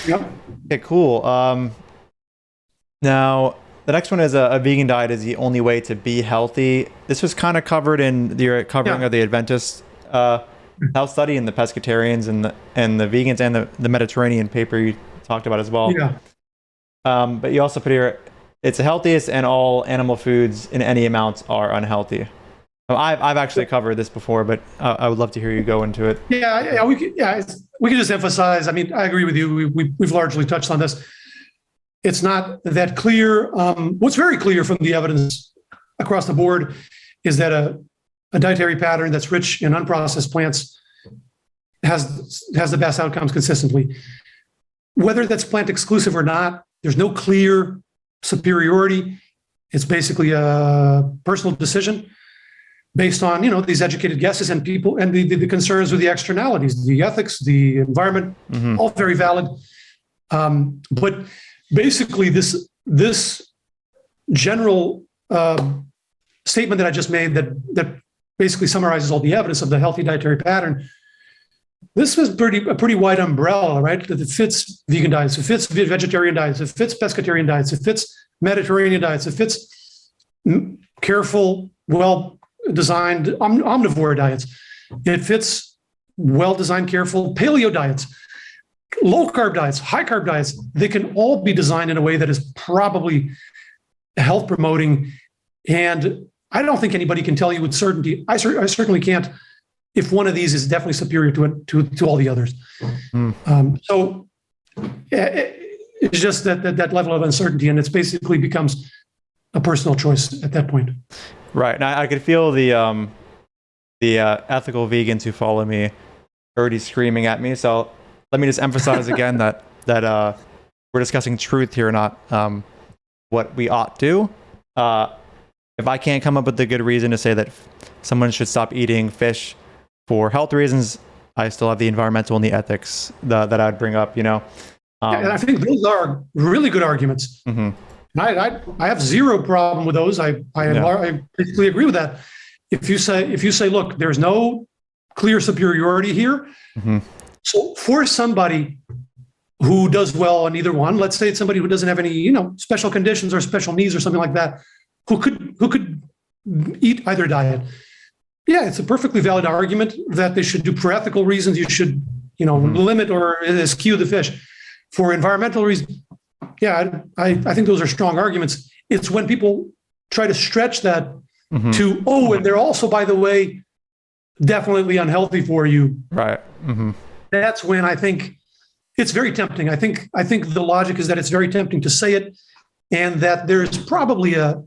Yep. Okay, cool. Now, the next one is a vegan diet is the only way to be healthy. This was kind of covered in your covering of the Adventist health study and the pescatarians and the vegans and the Mediterranean paper you talked about as well. Yeah. But you also put here, it's the healthiest and all animal foods in any amounts are unhealthy. I've actually covered this before, but I would love to hear you go into it. We could just emphasize. I mean, I agree with you. We've largely touched on this. It's not that clear. What's very clear from the evidence across the board is that a dietary pattern that's rich in unprocessed plants has the best outcomes consistently. Whether that's plant exclusive or not, there's no clear superiority. It's basically a personal decision based on these educated guesses and people and the concerns with the externalities, the ethics, the environment, all very valid. But basically, this general statement that I just made that basically summarizes all the evidence of the healthy dietary pattern. This was a pretty wide umbrella, right? That it fits vegan diets, it fits vegetarian diets, it fits pescatarian diets, it fits Mediterranean diets, it fits careful, well-designed omnivore diets. It fits well-designed, careful paleo diets, low-carb diets, high-carb diets. They can all be designed in a way that is probably health-promoting. And I don't think anybody can tell you with certainty. I certainly can't if one of these is definitely superior to all the others. So it's just that level of uncertainty, and it's basically becomes a personal choice at that point. Right, and I could feel the ethical vegans who follow me already screaming at me. So let me just emphasize again that we're discussing truth here, not what we ought to. If I can't come up with a good reason to say that someone should stop eating fish for health reasons, I still have the environmental and the ethics that I'd bring up, And I think those are really good arguments. Mm-hmm. And I have zero problem with those. I basically agree with that. If you say, look, there's no clear superiority here. Mm-hmm. So for somebody who does well on either one, let's say it's somebody who doesn't have any, special conditions or special needs or something like that, who could eat either diet. Yeah, it's a perfectly valid argument that they should do for ethical reasons. You should, limit or eschew the fish. For environmental reasons, yeah, I think those are strong arguments. It's when people try to stretch that and they're also, by the way, definitely unhealthy for you. Right. Mm-hmm. that's when I think it's very tempting. I think the logic is that it's very tempting to say it, and that there's probably an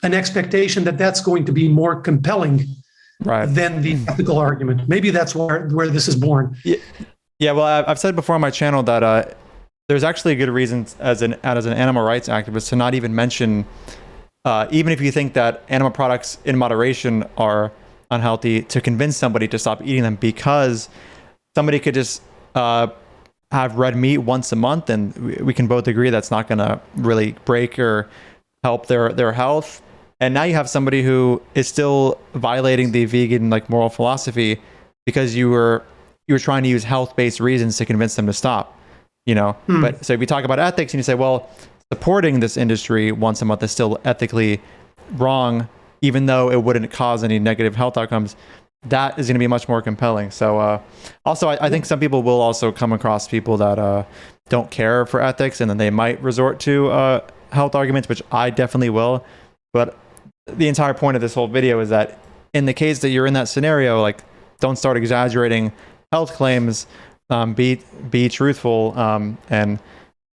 expectation that that's going to be more compelling than the ethical argument. Maybe that's where this is born. Yeah. Well, I've said before on my channel that there's actually a good reason as an animal rights activist to not even mention, even if you think that animal products in moderation are unhealthy, to convince somebody to stop eating them, because somebody could just have red meat once a month, and we can both agree that's not going to really break or help their health. And now you have somebody who is still violating the vegan moral philosophy because you were trying to use health-based reasons to convince them to stop. But so if you talk about ethics and you say, well, supporting this industry once a month is still ethically wrong, even though it wouldn't cause any negative health outcomes, that is going to be much more compelling. So also, I think some people will also come across people that don't care for ethics, and then they might resort to health arguments, which I definitely will. But the entire point of this whole video is that in the case that you're in that scenario, don't start exaggerating health claims, be truthful. And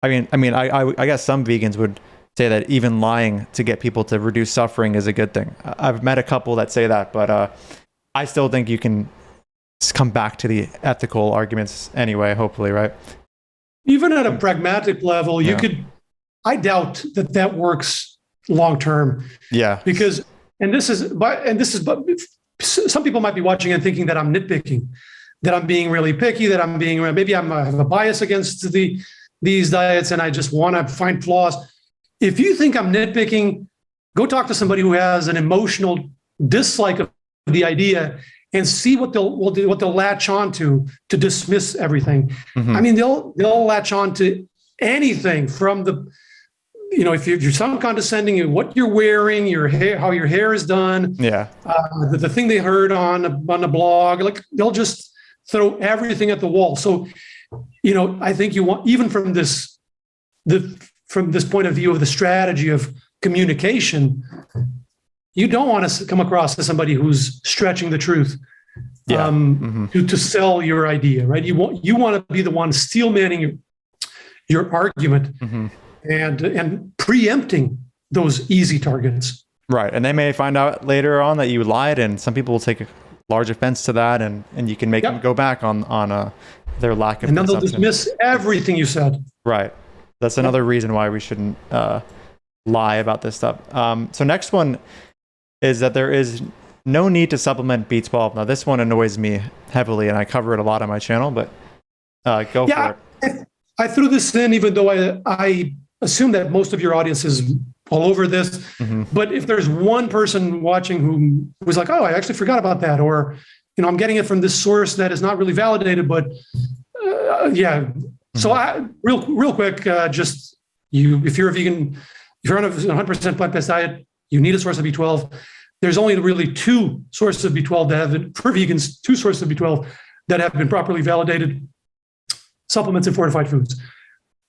I guess some vegans would say that even lying to get people to reduce suffering is a good thing. I've met a couple that say that, but I still think you can come back to the ethical arguments anyway, hopefully, right? Even at a pragmatic level, I doubt that works long term. Yeah. Because some people might be watching and thinking that I'm nitpicking, that I'm being really picky, that maybe I have a bias against these diets and I just want to find flaws. If you think I'm nitpicking, go talk to somebody who has an emotional dislike of the idea and see what they'll latch on to dismiss everything. Mm-hmm. They'll latch on to anything from if you're some condescending, what you're wearing, your hair, how your hair is done, the thing they heard on the blog, they'll just throw everything at the wall. So, I think you want, even from this point of view of the strategy of communication, you don't want to come across as somebody who's stretching the truth to sell your idea, right? You want to be the one steelmanning your argument. Mm-hmm. And preempting those easy targets. Right. And they may find out later on that you lied, and some people will take a large offense to that, and you can make them go back on their lack of and then they'll dismiss everything you said. Right. That's another reason why we shouldn't lie about this stuff. So next one is that there is no need to supplement B12. Now this one annoys me heavily, and I cover it a lot on my channel, but go for it. I threw this in even though I assume that most of your audience is all over this. Mm-hmm. But if there's one person watching who was like, oh, I actually forgot about that, or, I'm getting it from this source that is not really validated, but Mm-hmm. So real quick, if you're a vegan, if you're on a 100% plant-based diet, you need a source of B12. There's only really two sources of B12 for vegans, two sources of B12 that have been properly validated: supplements and fortified foods.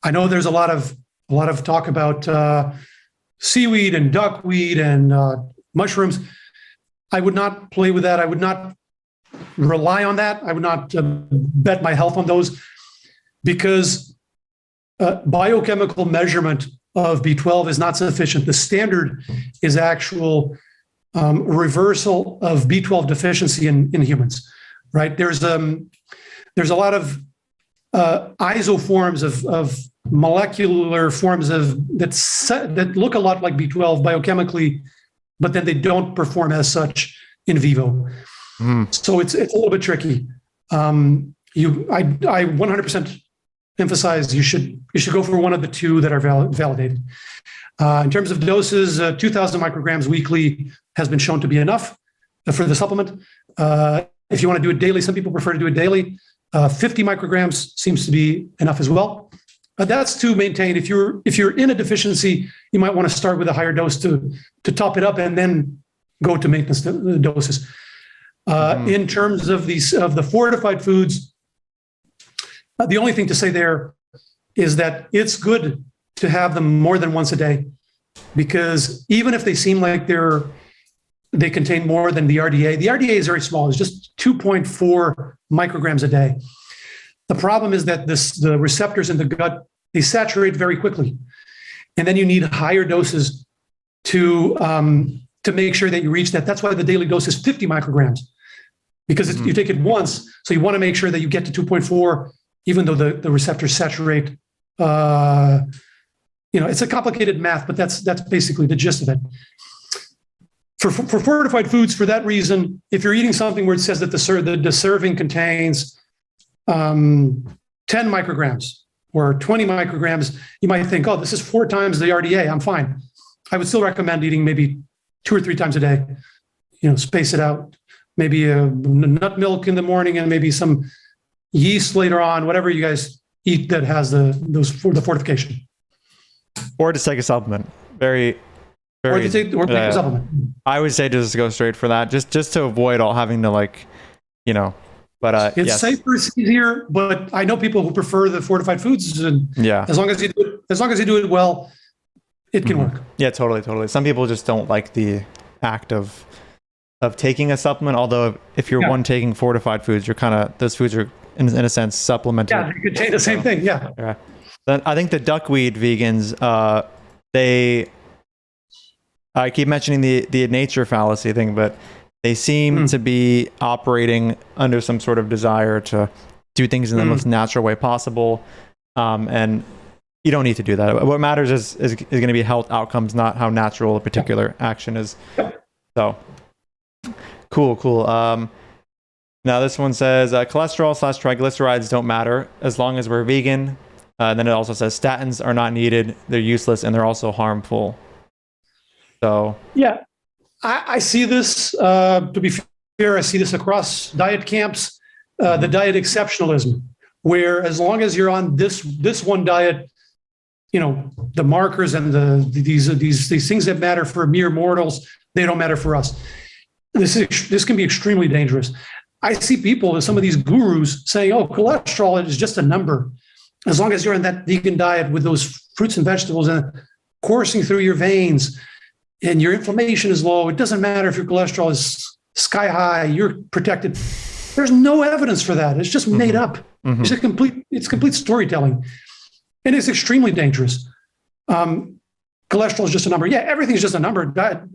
I know there's a lot of talk about seaweed and duckweed and mushrooms. I would not play with that. I would not rely on that. I would not bet my health on those, because biochemical measurement of B12 is not sufficient. The standard is actual reversal of B12 deficiency in humans, right? There's a lot of isoforms of molecular forms that look a lot like B12 biochemically, but then they don't perform as such in vivo. So it's a little bit tricky. I 100% emphasize you should go for one of the two that are validated. In terms of doses, 2,000 micrograms weekly has been shown to be enough for the supplement. If you want to do it daily, some people prefer to do it daily. 50 micrograms seems to be enough as well. That's to maintain. If you're in a deficiency, you might want to start with a higher dose to top it up and then go to maintenance doses. In terms of the fortified foods, the only thing to say there is that it's good to have them more than once a day, because even if they seem like they contain more than the RDA is very small. It's just 2.4 micrograms a day. The problem is that the receptors in the gut, they saturate very quickly. And then you need higher doses to make sure that you reach that. That's why the daily dose is 50 micrograms, because you take it once. So you want to make sure that you get to 2.4, even though the receptors saturate. It's a complicated math, but that's basically the gist of it. For fortified foods, for that reason, if you're eating something where it says that the serving contains 10 micrograms or 20 micrograms, you might think, oh, this is 4 times the RDA. I'm fine. I would still recommend eating maybe 2 or 3 times a day. Space it out. Maybe a nut milk in the morning and maybe some yeast later on. Whatever you guys eat that has the fortification. Or just take a supplement. Very. Or take a supplement. I would say just go straight for that, just to avoid all having to But it's safer, it's easier. But I know people who prefer the fortified foods, and as long as you do it well, it can work. Yeah, totally. Some people just don't like the act of taking a supplement. Although if you're one taking fortified foods, you're those foods are in a sense supplemented. Yeah, they contain the same thing. Yeah. Then I think the duckweed vegans, I keep mentioning the nature fallacy thing, but they seem to be operating under some sort of desire to do things in the most natural way possible. And you don't need to do that. What matters is going to be health outcomes, not how natural a particular action is. So cool. Now this one says cholesterol/triglycerides don't matter as long as we're vegan. Then it also says statins are not needed. They're useless and they're also harmful. So yeah, I see this. To be fair, I see this across diet camps. The diet exceptionalism, where as long as you're on this one diet, the markers and these things that matter for mere mortals, they don't matter for us. This can be extremely dangerous. I see people, some of these gurus, saying, "Oh, cholesterol is just a number. As long as you're on that vegan diet with those fruits and vegetables and coursing through your veins, and your inflammation is low, it doesn't matter if your cholesterol is sky high, you're protected." There's no evidence for that. It's just made up. It's complete storytelling. And it's extremely dangerous. Cholesterol is just a number. Yeah, everything's just a number.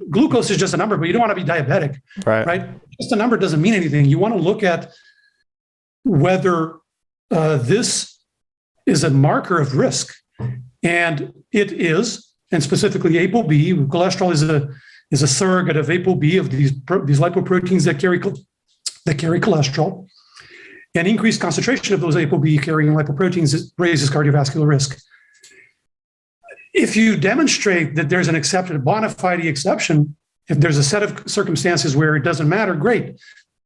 Glucose is just a number, but you don't want to be diabetic, right? Just a number doesn't mean anything. You want to look at whether this is a marker of risk. And it is. And specifically ApoB, cholesterol is a surrogate of ApoB, of these lipoproteins that carry cholesterol. And increased concentration of those ApoB carrying lipoproteins raises cardiovascular risk. If you demonstrate that there's an exception, a bona fide exception, if there's a set of circumstances where it doesn't matter, great.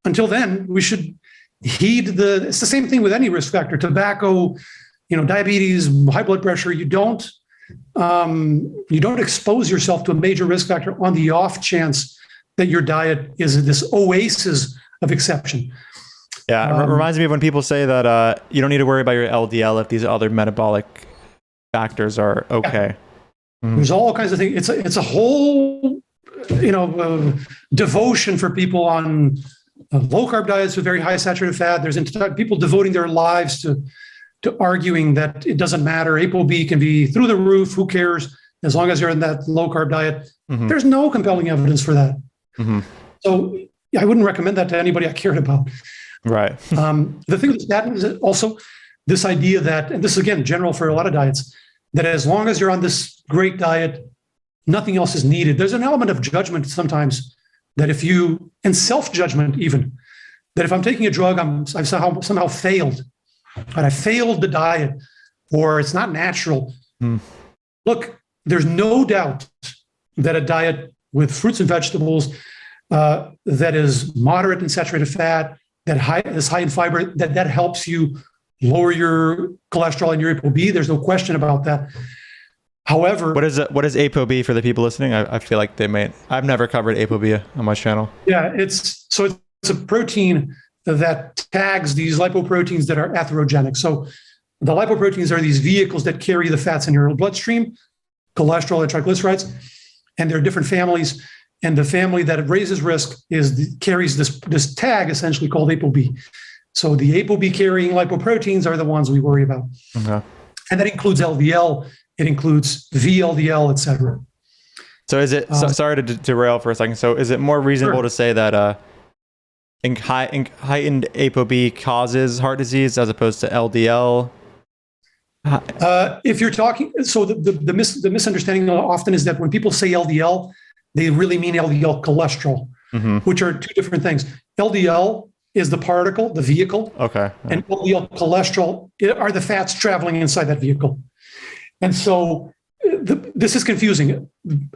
Until then, we should heed it's the same thing with any risk factor, tobacco, diabetes, high blood pressure. You don't expose yourself to a major risk factor on the off chance that your diet is this oasis of exception. Yeah, it reminds me of when people say that you don't need to worry about your LDL if these other metabolic factors are okay. Yeah. There's all kinds of things. It's a whole devotion for people on low carb diets with very high saturated fat. There's people devoting their lives to arguing that it doesn't matter. ApoB can be through the roof. Who cares? As long as you're in that low carb diet. There's no compelling evidence for that. So I wouldn't recommend that to anybody I cared about. Right. The thing with statins is also this idea that, and this is again general for a lot of diets, that as long as you're on this great diet, nothing else is needed. There's an element of judgment sometimes that and self-judgment even, that if I'm taking a drug, I've somehow failed. But I failed the diet, or it's not natural. Look, there's no doubt that a diet with fruits and vegetables that is moderate in saturated fat, that is high in fiber, that helps you lower your cholesterol and your ApoB. There's no question about that. However, what is ApoB for the people listening? I feel like they may. I've never covered ApoB on my channel. Yeah, it's a protein that tags these lipoproteins that are atherogenic. So the lipoproteins are these vehicles that carry the fats in your bloodstream, cholesterol and triglycerides, and there are different families. And the family that raises risk carries this tag essentially called ApoB. So the ApoB carrying lipoproteins are the ones we worry about. Okay. And that includes LDL, it includes VLDL, et cetera. So is it, sorry to derail for a second. So is it more reasonable Sure. to say that heightened ApoB causes heart disease as opposed to LDL? If you're talking, so the misunderstanding often is that when people say LDL, they really mean LDL cholesterol, which are two different things. LDL is the particle, the vehicle. Okay. And LDL cholesterol are the fats traveling inside that vehicle. And so this is confusing,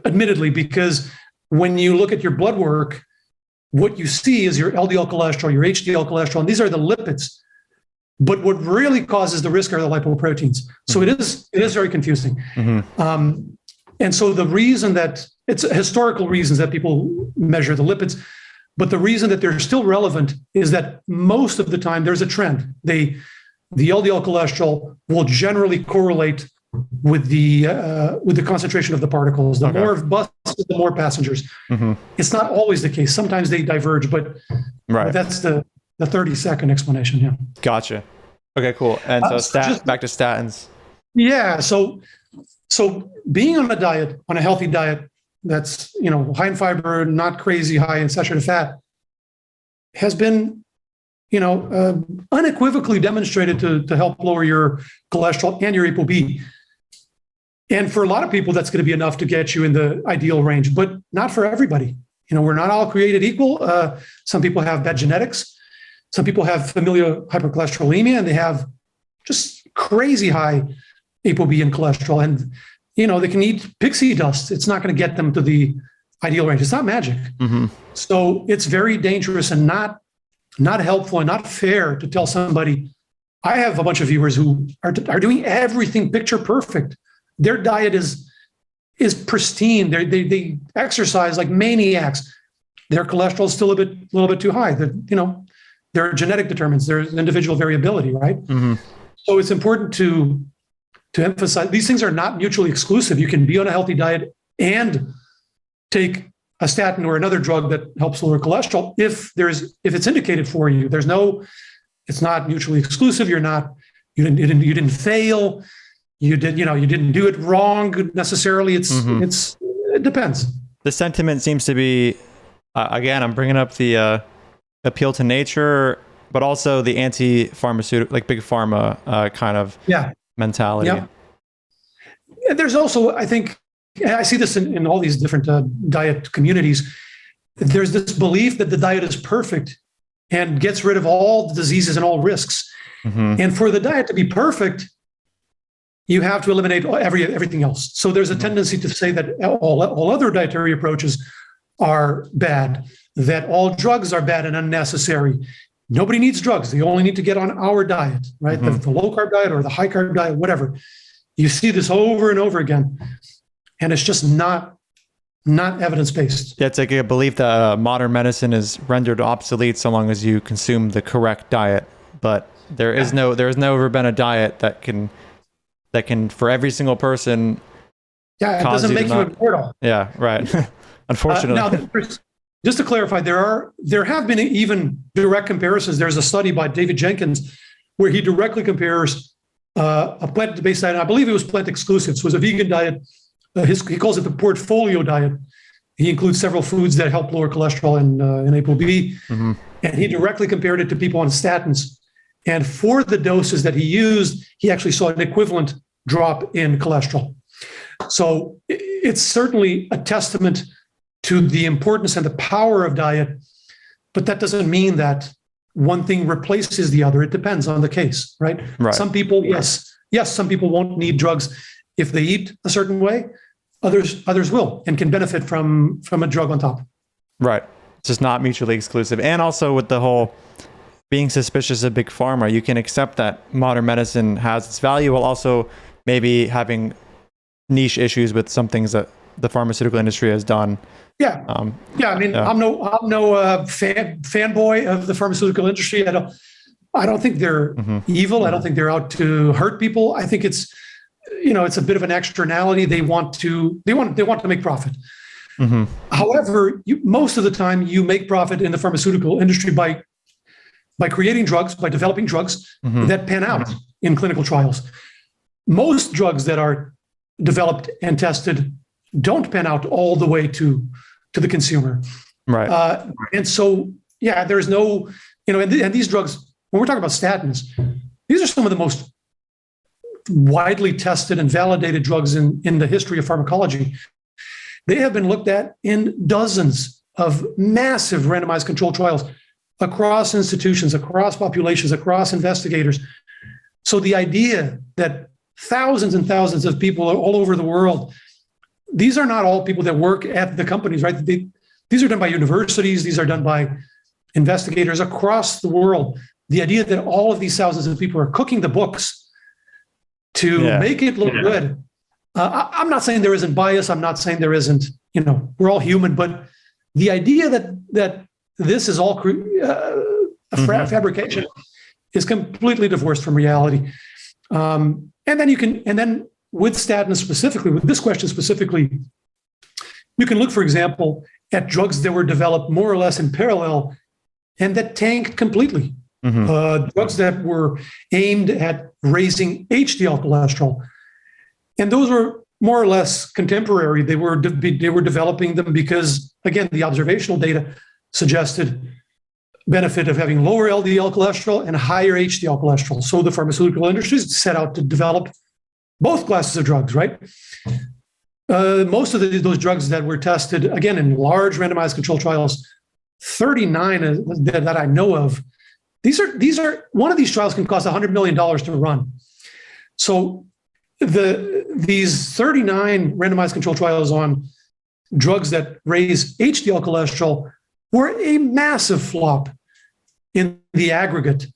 admittedly, because when you look at your blood work, what you see is your LDL cholesterol, your HDL cholesterol, and these are the lipids. But what really causes the risk are the lipoproteins. So it is very confusing. And so the reason that it's historical reasons that people measure the lipids, but the reason that they're still relevant is that most of the time there's a trend. The LDL cholesterol will generally correlate with the concentration of the particles. The more buses, the more passengers. It's not always the case. Sometimes they diverge, but that's the 30-second explanation. Yeah. Gotcha. Okay, cool. And so back to statins. Yeah. So being on a healthy diet that's, high in fiber, not crazy high in saturated fat, has been, unequivocally demonstrated to help lower your cholesterol and your ApoB. And for a lot of people, that's going to be enough to get you in the ideal range, but not for everybody. We're not all created equal. Some people have bad genetics. Some people have familial hypercholesterolemia, and they have just crazy high ApoB and cholesterol. And, they can eat pixie dust. It's not going to get them to the ideal range. It's not magic. So it's very dangerous and not helpful and not fair to tell somebody. I have a bunch of viewers who are doing everything picture perfect. Their diet is pristine. They exercise like maniacs. Their cholesterol is still a little bit too high. There are genetic determinants. There's individual variability, right? So it's important to emphasize these things are not mutually exclusive. You can be on a healthy diet and take a statin or another drug that helps lower cholesterol if it's indicated for you. It's not mutually exclusive. You didn't fail. You didn't do it wrong necessarily. It depends. The sentiment seems to be, again, I'm bringing up the appeal to nature, but also the anti-pharmaceutical, like big pharma kind of mentality. Yeah. And there's also, I think, I see this in all these different diet communities. There's this belief that the diet is perfect and gets rid of all diseases and all risks. And for the diet to be perfect, you have to eliminate everything else. So there's a tendency to say that all other dietary approaches are bad, that all drugs are bad and unnecessary. Nobody needs drugs. They only need to get on our diet, right? The low carb diet or the high carb diet, whatever. You see this over and over again, and it's just not evidence-based. Yeah, it's like a belief that modern medicine is rendered obsolete so long as you consume the correct diet. But there has never been a diet that can for every single person. Yeah, it doesn't make you immortal. Yeah, right. Unfortunately. Now, just to clarify, there have been even direct comparisons. There's a study by David Jenkins where he directly compares a plant-based diet. I believe it was plant exclusive. So it was a vegan diet. He calls it the portfolio diet. He includes several foods that help lower cholesterol and ApoB. And he directly compared it to people on statins. And for the doses that he used, he actually saw an equivalent drop in cholesterol. So it's certainly a testament to the importance and the power of diet, but that doesn't mean that one thing replaces the other. It depends on the case, right? Some people, yes, some people won't need drugs if they eat a certain way. Others will and can benefit from a drug on top. Right. It's just not mutually exclusive. And also with the whole being suspicious of big pharma, you can accept that modern medicine has its value while also maybe having niche issues with some things that the pharmaceutical industry has done. Yeah. I'm no fanboy of the pharmaceutical industry. I don't think they're evil. I don't think they're out to hurt people. I think it's a bit of an externality. They want to make profit. However, most of the time you make profit in the pharmaceutical industry by by creating drugs, by developing drugs that pan out in clinical trials. Most drugs that are developed and tested don't pan out all the way to the consumer. Right. And so, yeah, there's no, and these drugs, when we're talking about statins, these are some of the most widely tested and validated drugs in the history of pharmacology. They have been looked at in dozens of massive randomized controlled trials across institutions, across populations, across investigators. So the idea that thousands and thousands of people all over the world, these are not all people that work at the companies, right? These are done by universities. These are done by investigators across the world. The idea that all of these thousands of people are cooking the books to make it look good. I'm not saying there isn't bias. I'm not saying there isn't, we're all human, but the idea that this is all fabrication is completely divorced from reality. And then with statins specifically, with this question specifically, you can look, for example, at drugs that were developed more or less in parallel and that tanked completely. Drugs that were aimed at raising HDL cholesterol. And those were more or less contemporary. They were developing them because, again, the observational data suggested benefit of having lower LDL cholesterol and higher HDL cholesterol. So the pharmaceutical industries set out to develop both classes of drugs, right? Most of those drugs that were tested, again, in large randomized controlled trials, 39 that I know of, these are one of these trials can cost $100 million to run. So these 39 randomized controlled trials on drugs that raise HDL cholesterol were a massive flop in the aggregate.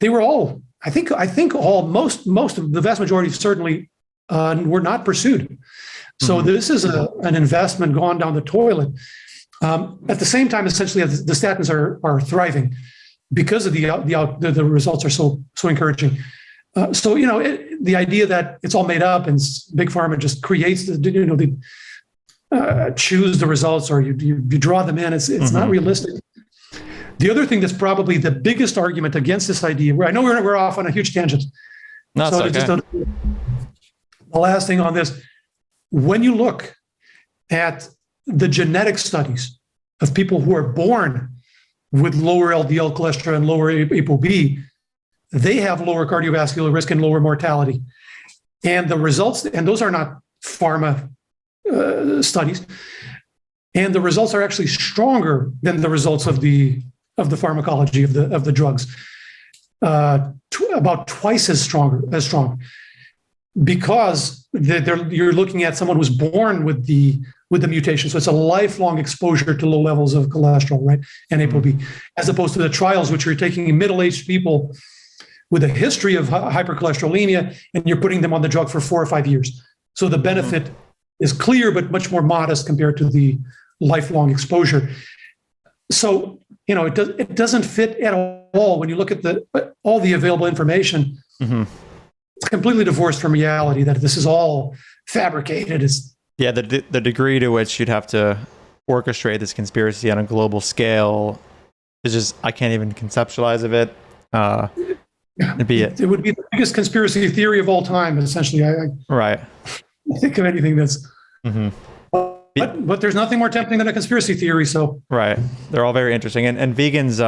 They were all, most of the vast majority certainly were not pursued. So this is an investment gone down the toilet. At the same time, essentially, the statins are thriving because of the results are so encouraging. The idea that it's all made up and big pharma just creates they choose the results or you draw them in. It's not realistic. The other thing that's probably the biggest argument against this idea, where I know we're off on a huge tangent. No, so okay. The last thing on this, when you look at the genetic studies of people who are born with lower LDL cholesterol and lower ApoB, they have lower cardiovascular risk and lower mortality. And the results, and those are not pharma studies, and the results are actually stronger than the results of the pharmacology of the drugs, about twice as strong, because you're looking at someone who's born with the mutation. So it's a lifelong exposure to low levels of cholesterol, right, and ApoB, as opposed to the trials, which are taking middle-aged people with a history of hypercholesterolemia, and you're putting them on the drug for 4 or 5 years. So the benefit is clear, but much more modest compared to the lifelong exposure. So, it doesn't fit at all when you look at all the available information. It's completely divorced from reality that this is all fabricated. The degree to which you'd have to orchestrate this conspiracy on a global scale is just, I can't even conceptualize of it. It would be the biggest conspiracy theory of all time, essentially. Right. I think of anything that's, but there's nothing more tempting than a conspiracy theory. So right, they're all very interesting, and vegans.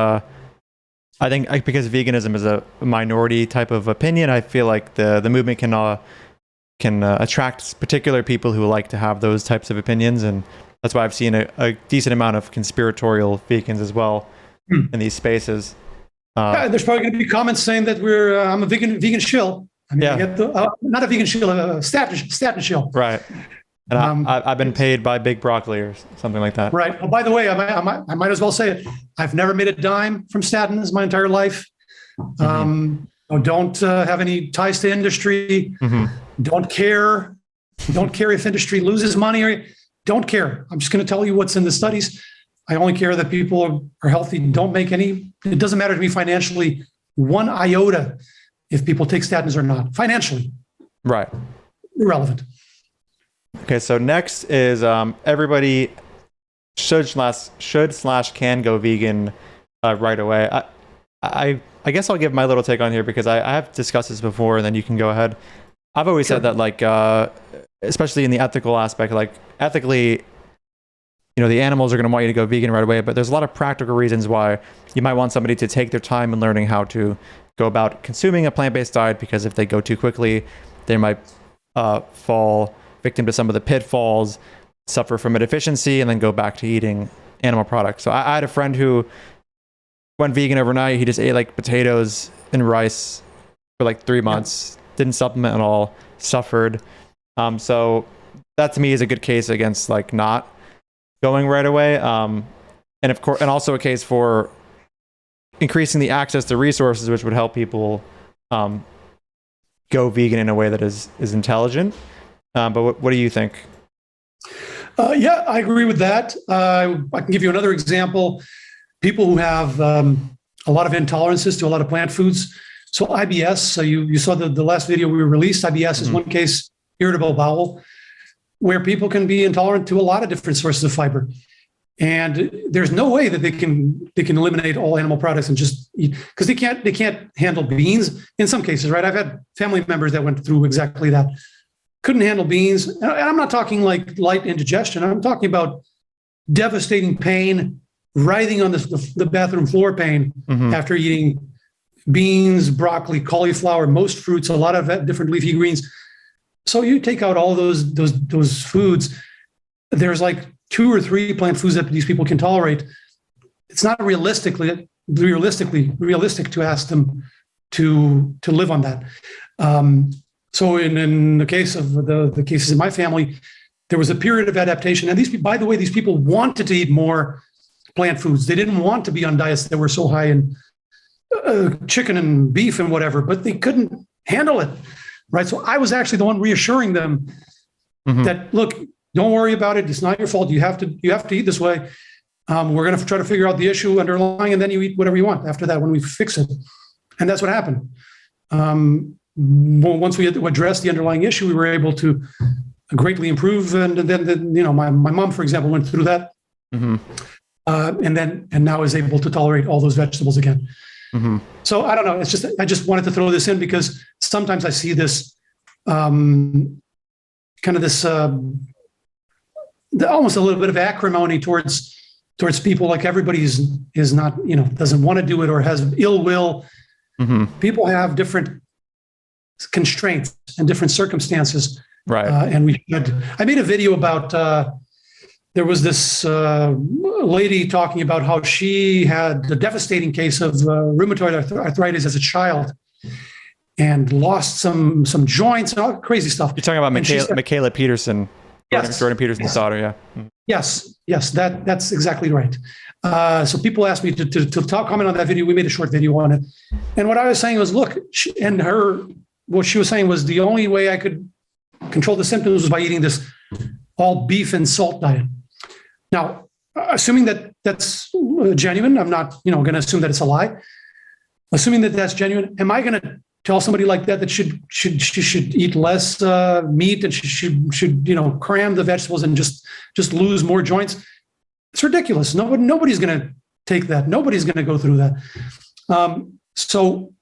I think because veganism is a minority type of opinion, I feel like the movement can attract particular people who like to have those types of opinions, and that's why I've seen a decent amount of conspiratorial vegans as well in these spaces. There's probably going to be comments saying that I'm a vegan shill. I mean, not a vegan shill, a statin shill. Right. And I've been paid by Big Broccoli or something like that. Right. Oh, by the way, I might as well say it. I've never made a dime from statins my entire life. Don't have any ties to industry. Don't care. Don't care if industry loses money or don't care. I'm just going to tell you what's in the studies. I only care that people are healthy. Don't make any. It doesn't matter to me financially, one iota, if people take statins or not. Financially, right? Irrelevant. Okay, so next is everybody should/can go vegan right away. I guess I'll give my little take on here because I have discussed this before, and then you can go ahead. I've always said that, like, especially in the ethical aspect, like ethically, the animals are going to want you to go vegan right away, but there's a lot of practical reasons why you might want somebody to take their time in learning how to go about consuming a plant-based diet, because if they go too quickly, they might fall victim to some of the pitfalls, suffer from a deficiency, and then go back to eating animal products. So I had a friend who went vegan overnight. He just ate like potatoes and rice for like 3 months, didn't supplement at all, suffered. So that to me is a good case against like not going right away. And of course, and also a case for increasing the access to resources, which would help people go vegan in a way that is intelligent. But what do you think? Yeah, I agree with that. I can give you another example. People who have a lot of intolerances to a lot of plant foods. So IBS, so you saw the last video we released. IBS is one case, irritable bowel, where people can be intolerant to a lot of different sources of fiber. And there's no way that they can eliminate all animal products and just eat, because they can't handle beans in some cases, right? I've had family members that went through exactly that. Couldn't handle beans. And I'm not talking like light indigestion. I'm talking about devastating pain, writhing on the bathroom floor pain after eating beans, broccoli, cauliflower, most fruits, a lot of different leafy greens. So you take out all those foods. There's like 2 or 3 plant foods that these people can tolerate. It's not realistic to ask them to live on that. So in the case of the cases in my family, there was a period of adaptation. And by the way, these people wanted to eat more plant foods. They didn't want to be on diets that were so high in chicken and beef and whatever, but they couldn't handle it, right? So I was actually the one reassuring them that, look, don't worry about it. It's not your fault. You have to eat this way. We're going to try to figure out the issue underlying, and then you eat whatever you want after that when we fix it. And that's what happened. Once we had to address the underlying issue, we were able to greatly improve. And then my mom, for example, went through that, and now is able to tolerate all those vegetables again. So I don't know. It's just I just wanted to throw this in because sometimes I see this kind of this almost a little bit of acrimony towards people, like everybody is not, doesn't want to do it or has ill will. People have different constraints and different circumstances. Right. And I made a video about, there was this lady talking about how she had a devastating case of rheumatoid arthritis as a child and lost some joints and all crazy stuff. You're talking about Michaela Peterson. Yes. Jordan Peterson's daughter, yeah. Yes, that's exactly right. So people asked me to comment on that video. We made a short video on it. And what I was saying was, look, what she was saying was the only way I could control the symptoms was by eating this all beef and salt diet. Now, assuming that that's genuine, I'm not, going to assume that it's a lie. Assuming that that's genuine, am I going to tell somebody like that she should eat less meat and she should cram the vegetables and just lose more joints? It's ridiculous. Nobody's going to take that. Nobody's going to go through that. So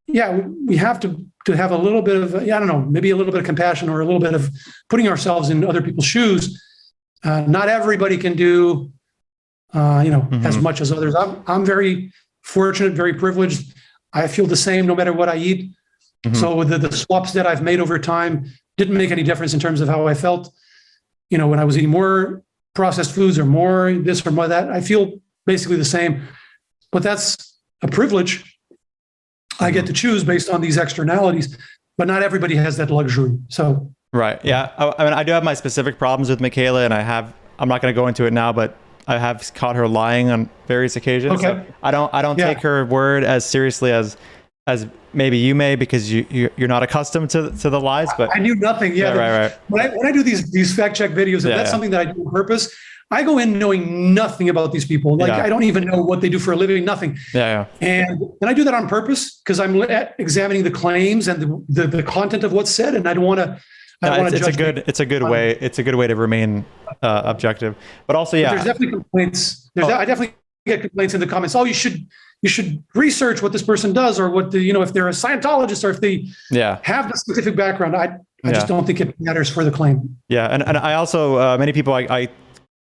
yeah, we have to have a little bit of, I don't know, maybe a little bit of compassion or a little bit of putting ourselves in other people's shoes. Not everybody can do, as much as others. I'm very fortunate, very privileged. I feel the same no matter what I eat. So the swaps that I've made over time didn't make any difference in terms of how I felt. When I was eating more processed foods or more this or more that, I feel basically the same. But that's a privilege. I get to choose based on these externalities, but not everybody has that luxury. So right, yeah. I mean, I do have my specific problems with Michaela, and I'm not going to go into it now, but I have caught her lying on various occasions. Okay. So I don't take her word as seriously as maybe you may, because you're not accustomed to the lies. But I knew nothing. Yeah, right. When I do these fact check videos, and that's something that I do on purpose. I go in knowing nothing about these people. Like I don't even know what they do for a living. Nothing. Yeah. And I do that on purpose because I'm examining the claims and the content of what's said, and I don't want to. It's a good way to remain objective, but also, yeah. But there's definitely complaints. I definitely get complaints in the comments. Oh, you should research what this person does, or what if they're a Scientologist, or if they have the specific background. I just don't think it matters for the claim. Yeah, and I also many people I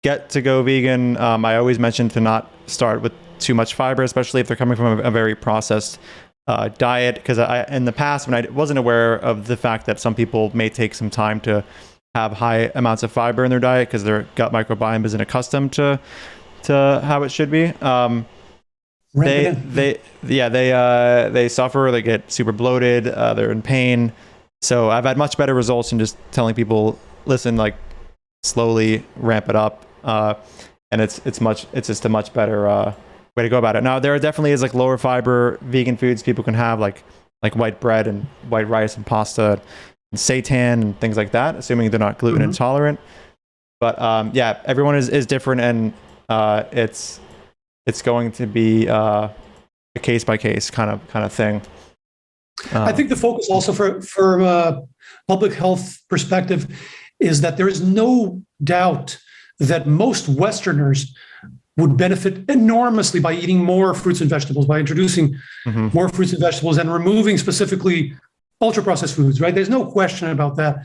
get to go vegan. I always mention to not start with too much fiber, especially if they're coming from a very processed diet. Because in the past, when I wasn't aware of the fact that some people may take some time to have high amounts of fiber in their diet because their gut microbiome isn't accustomed to how it should be. They suffer. They get super bloated. They're in pain. So I've had much better results in just telling people, listen, like slowly ramp it up, and it's just a much better way to go about it. Now there definitely is like lower fiber vegan foods people can have, like white bread and white rice and pasta, and seitan and things like that, assuming they're not gluten intolerant. But everyone is different, and it's going to be a case by case kind of thing. I think the focus also for a public health perspective is that there is no doubt that most Westerners would benefit enormously by eating more fruits and vegetables, by introducing more fruits and vegetables and removing specifically ultra-processed foods, right? There's no question about that.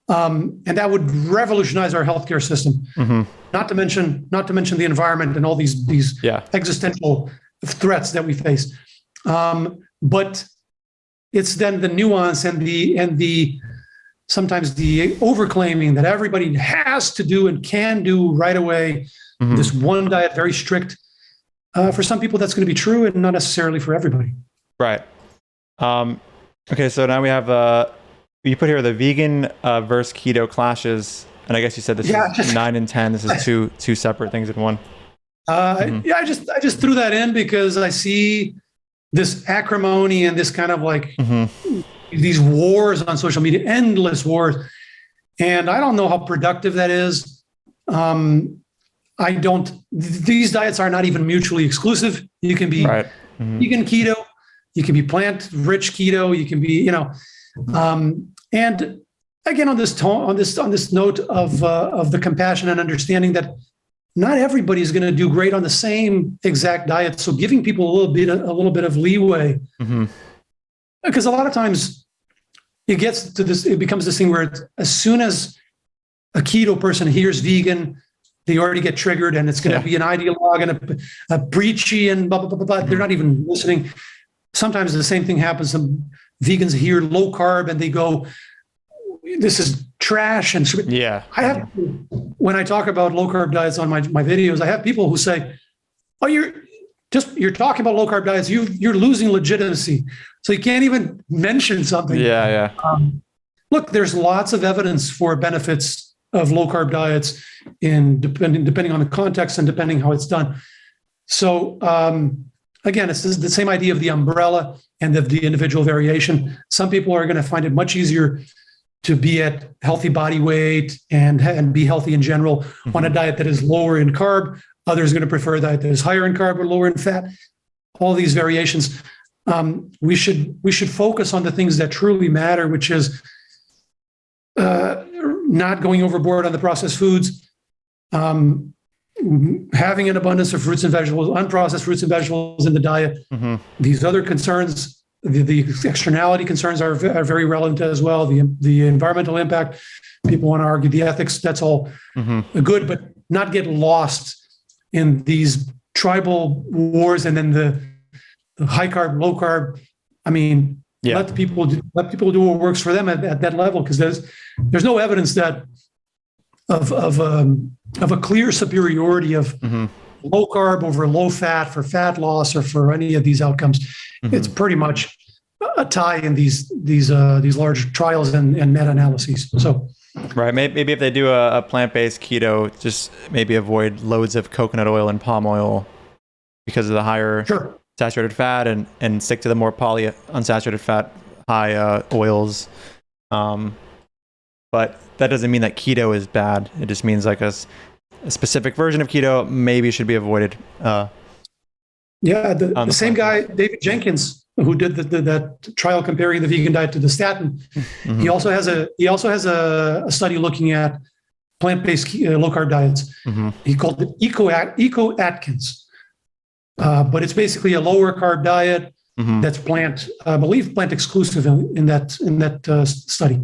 And that would revolutionize our healthcare system. Not to mention the environment and all these existential threats that we face. But it's then the nuance and the sometimes the overclaiming that everybody has to do and can do right away. This one diet, very strict. For some people, that's going to be true, and not necessarily for everybody. Right. Okay, so now we have you put here the vegan versus keto clashes, and I guess you said this is 9 and 10. This is two separate things in one. I just threw that in because I see this acrimony and this kind of like these wars on social media, endless wars, and I don't know how productive that is. These diets are not even mutually exclusive. You can be vegan keto, you can be plant-rich keto, you can be, and again, on this note of the compassion and understanding that not everybody is going to do great on the same exact diet. So giving people a little bit of leeway, because a lot of times it becomes this thing where as soon as a keto person hears vegan, they already get triggered, and it's going to be an ideologue and a preachy and blah, blah, blah, blah, blah. They're not even listening. Sometimes the same thing happens. Some vegans hear low carb and they go, this is trash. And when I talk about low carb diets on my videos, I have people who say, oh, you're talking about low carb diets. You're losing legitimacy. So you can't even mention something. Look, there's lots of evidence for benefits of low carb diets depending on the context and depending how it's done. So again, it's the same idea of the umbrella and of the individual variation. Some people are going to find it much easier to be at healthy body weight and be healthy in general on a diet that is lower in carb. Others are going to prefer a diet that is higher in carb or lower in fat. All these variations. We should focus on the things that truly matter, which is not going overboard on the processed foods, having an abundance of fruits and vegetables, unprocessed fruits and vegetables in the diet. These other concerns, the externality concerns are very relevant as well. The environmental impact, people want to argue the ethics, that's all good, but not get lost in these tribal wars and then the high carb, low carb. I mean, let people do what works for them at that level, because there's no evidence that of a clear superiority of low carb over low fat for fat loss or for any of these outcomes. It's pretty much a tie in these large trials and meta-analyses. So, right, maybe if they do a plant-based keto, just maybe avoid loads of coconut oil and palm oil because of the higher saturated fat, and stick to the more polyunsaturated fat high oils. But that doesn't mean that keto is bad. It just means like a specific version of keto maybe should be avoided. The same guy, David Jenkins, who did that trial comparing the vegan diet to the statin, he also has a study looking at plant-based low carb diets. He called it Eco Atkins. but it's basically a lower carb diet that's I believe plant exclusive in that study,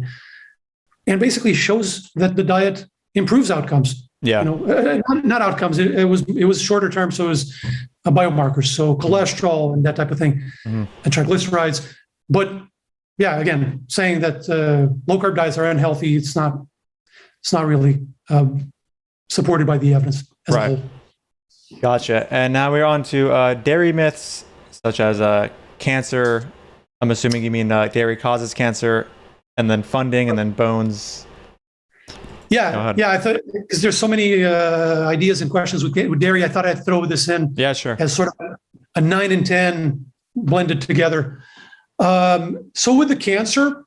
and basically shows that the diet improves outcomes. Yeah. Not outcomes. It was shorter term, so it was biomarkers, so cholesterol and that type of thing, and triglycerides. But yeah, again, saying that low carb diets are unhealthy, it's not really supported by the evidence as a whole. Gotcha. And now we're on to dairy myths, such as cancer. I'm assuming you mean dairy causes cancer, and then funding, and then bones. Yeah. I thought, because there's so many ideas and questions with dairy, I thought I'd throw this in. Yeah, sure. As sort of a 9 and 10 blended together. So with the cancer,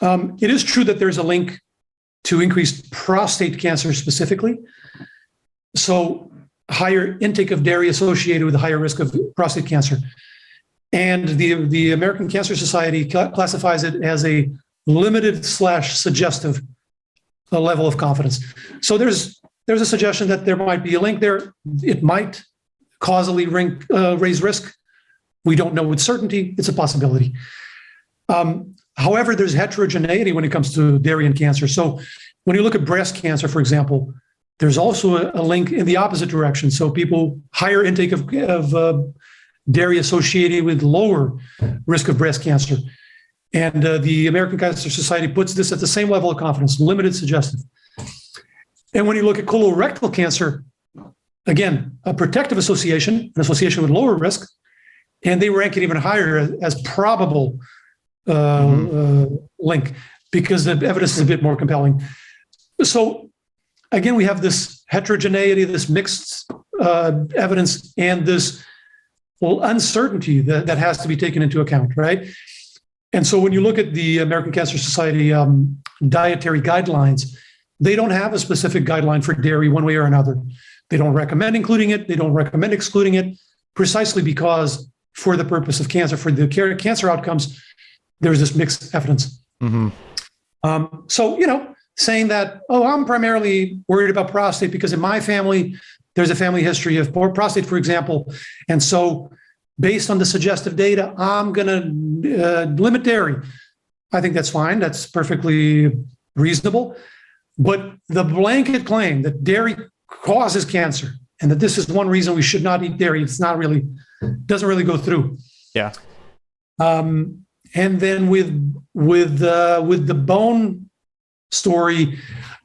it is true that there's a link to increased prostate cancer specifically. So higher intake of dairy associated with a higher risk of prostate cancer. And the American Cancer Society classifies it as a limited/suggestive level of confidence. So there's a suggestion that there might be a link there. It might causally raise risk. We don't know with certainty. It's a possibility. However, there's heterogeneity when it comes to dairy and cancer. So when you look at breast cancer, for example, there's also a link in the opposite direction. So people, higher intake of dairy associated with lower risk of breast cancer. And the American Cancer Society puts this at the same level of confidence, limited suggestive. And when you look at colorectal cancer, again, a protective association, an association with lower risk, and they rank it even higher as probable link because the evidence is a bit more compelling. So again, we have this heterogeneity, this mixed evidence, and this uncertainty that has to be taken into account, right? And so when you look at the American Cancer Society dietary guidelines, they don't have a specific guideline for dairy one way or another. They don't recommend including it. They don't recommend excluding it, precisely because for the purpose of cancer, for the cancer outcomes, there's this mixed evidence. So, saying that, I'm primarily worried about prostate because in my family, there's a family history of prostate, for example. And so based on the suggestive data, I'm going to limit dairy. I think that's fine. That's perfectly reasonable. But the blanket claim that dairy causes cancer and that this is one reason we should not eat dairy, doesn't really go through. Yeah. And then with the bone story,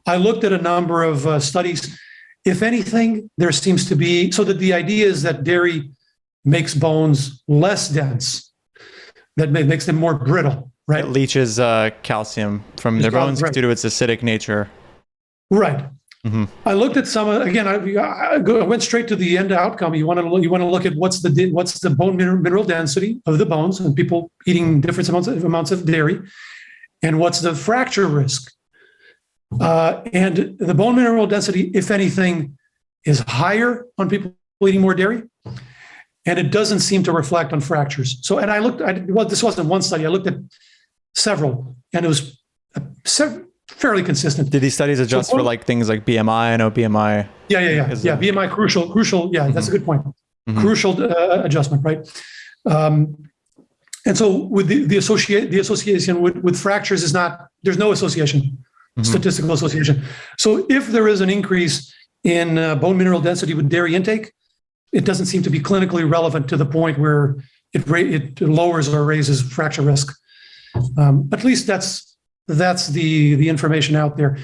I looked at a number of studies. If anything, there seems to be, so that the idea is that dairy makes bones less dense, that makes them more brittle, right? It leaches calcium from their bones due to its acidic nature. Right. I looked at some, again, I went straight to the end outcome. You want to look at what's the bone mineral density of the bones and people eating different amounts of dairy, and what's the fracture risk. And the bone mineral density, if anything, is higher on people eating more dairy, and it doesn't seem to reflect on fractures. So, and this wasn't one study. I looked at several, and it was fairly consistent. Did these studies adjust for things like BMI? I know BMI. Yeah. BMI crucial. Yeah, that's a good point. Crucial adjustment, right? And so with the association with fractures there's no association, statistical association. So if there is an increase in bone mineral density with dairy intake, it doesn't seem to be clinically relevant to the point where it lowers or raises fracture risk. At least that's the information out there.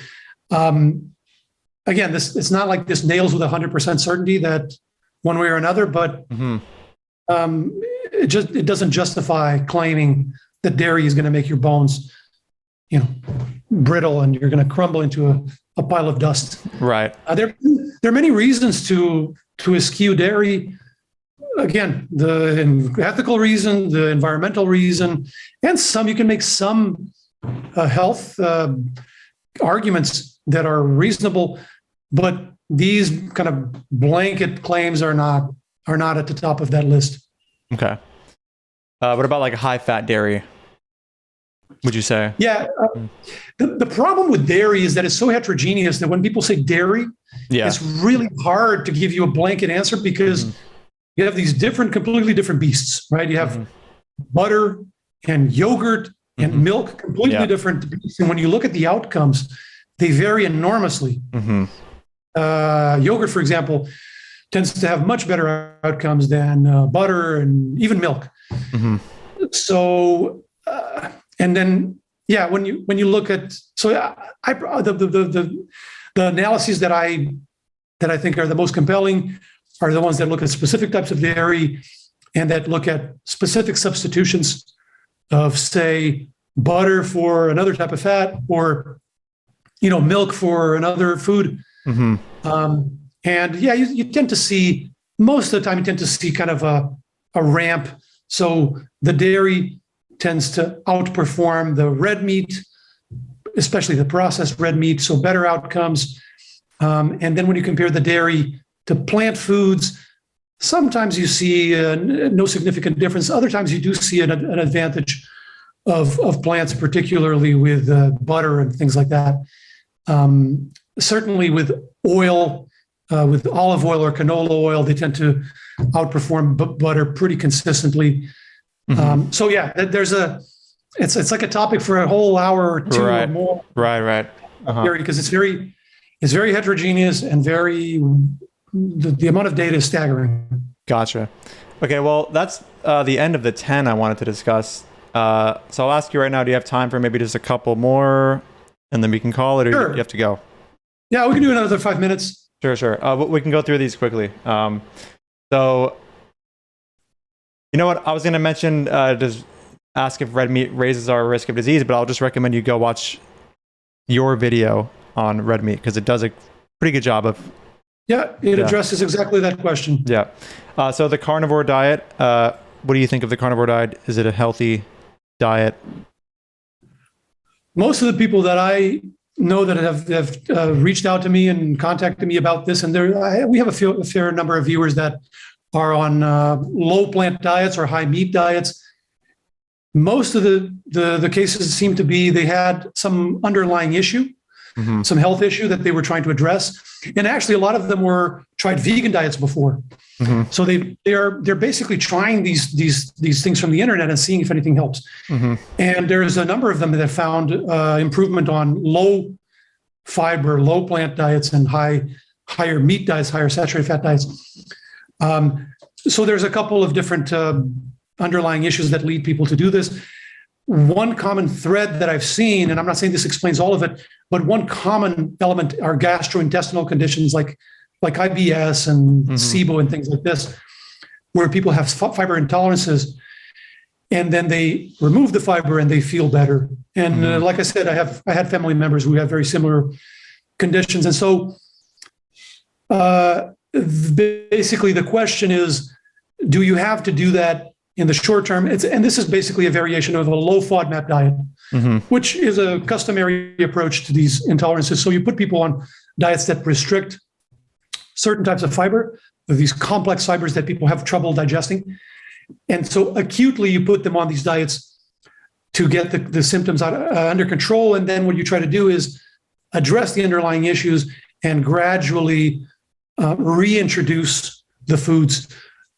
Again, it's not like this nails with 100% certainty that one way or another, but it doesn't justify claiming that dairy is going to make your bones, brittle and you're going to crumble into a pile of dust. Right. There are many reasons to eschew dairy. Again, the ethical reason, the environmental reason, and you can make some health arguments that are reasonable, but these kind of blanket claims are not at the top of that list. Okay. What about high fat dairy? Would you say? Yeah. The problem with dairy is that it's so heterogeneous that when people say dairy, it's really hard to give you a blanket answer because you have these completely different beasts, right? You have butter and yogurt and milk, completely different beasts. And when you look at the outcomes, they vary enormously. Yogurt, for example, tends to have much better outcomes than butter and even milk. So, and then, when you look at, the analyses that I think are the most compelling are the ones that look at specific types of dairy and that look at specific substitutions of, say, butter for another type of fat, or milk for another food. You tend to see, most of the time, you tend to see kind of a ramp. So the dairy tends to outperform the red meat, especially the processed red meat, so better outcomes. And then when you compare the dairy to plant foods, sometimes you see no significant difference. Other times you do see an advantage of plants, particularly with butter and things like that. Certainly with oil, with olive oil or canola oil, they tend to outperform butter pretty consistently. It's like a topic for a whole hour or two or more. Right. Because it's very heterogeneous and the amount of data is staggering. Gotcha. Okay, well, that's the end of the 10 I wanted to discuss. So I'll ask you right now, do you have time for maybe just a couple more, and then we can call it, or Sure. you have to go? Yeah, we can do another 5 minutes. Sure. We can go through these quickly. So, you know what? I was going to mention, just ask if red meat raises our risk of disease, but I'll just recommend you go watch your video on red meat, because it does a pretty good job of... It addresses exactly that question. Yeah. So the carnivore diet, what do you think of the carnivore diet? Is it a healthy diet? Most of the people that I know that have reached out to me and contacted me about this, and we have a fair number of viewers that are on low plant diets or high meat diets. Most of the cases seem to be they had some underlying issue, some health issue that they were trying to address. And actually, a lot of them tried vegan diets before. So they're basically trying these things from the internet and seeing if anything helps. And there's a number of them that have found improvement on low fiber, low plant diets, and higher meat diets, higher saturated fat diets. So there's a couple of different underlying issues that lead people to do this. One common thread that I've seen, and I'm not saying this explains all of it, but one common element are gastrointestinal conditions like IBS and SIBO and things like this, where people have fiber intolerances, and then they remove the fiber and they feel better. And like I said, I had family members who had very similar conditions. And so basically the question is, do you have to do that in the short term? And this is basically a variation of a low FODMAP diet, which is a customary approach to these intolerances. So you put people on diets that restrict certain types of fiber, these complex fibers that people have trouble digesting. And so acutely, you put them on these diets to get the symptoms under control. And then what you try to do is address the underlying issues and gradually reintroduce the foods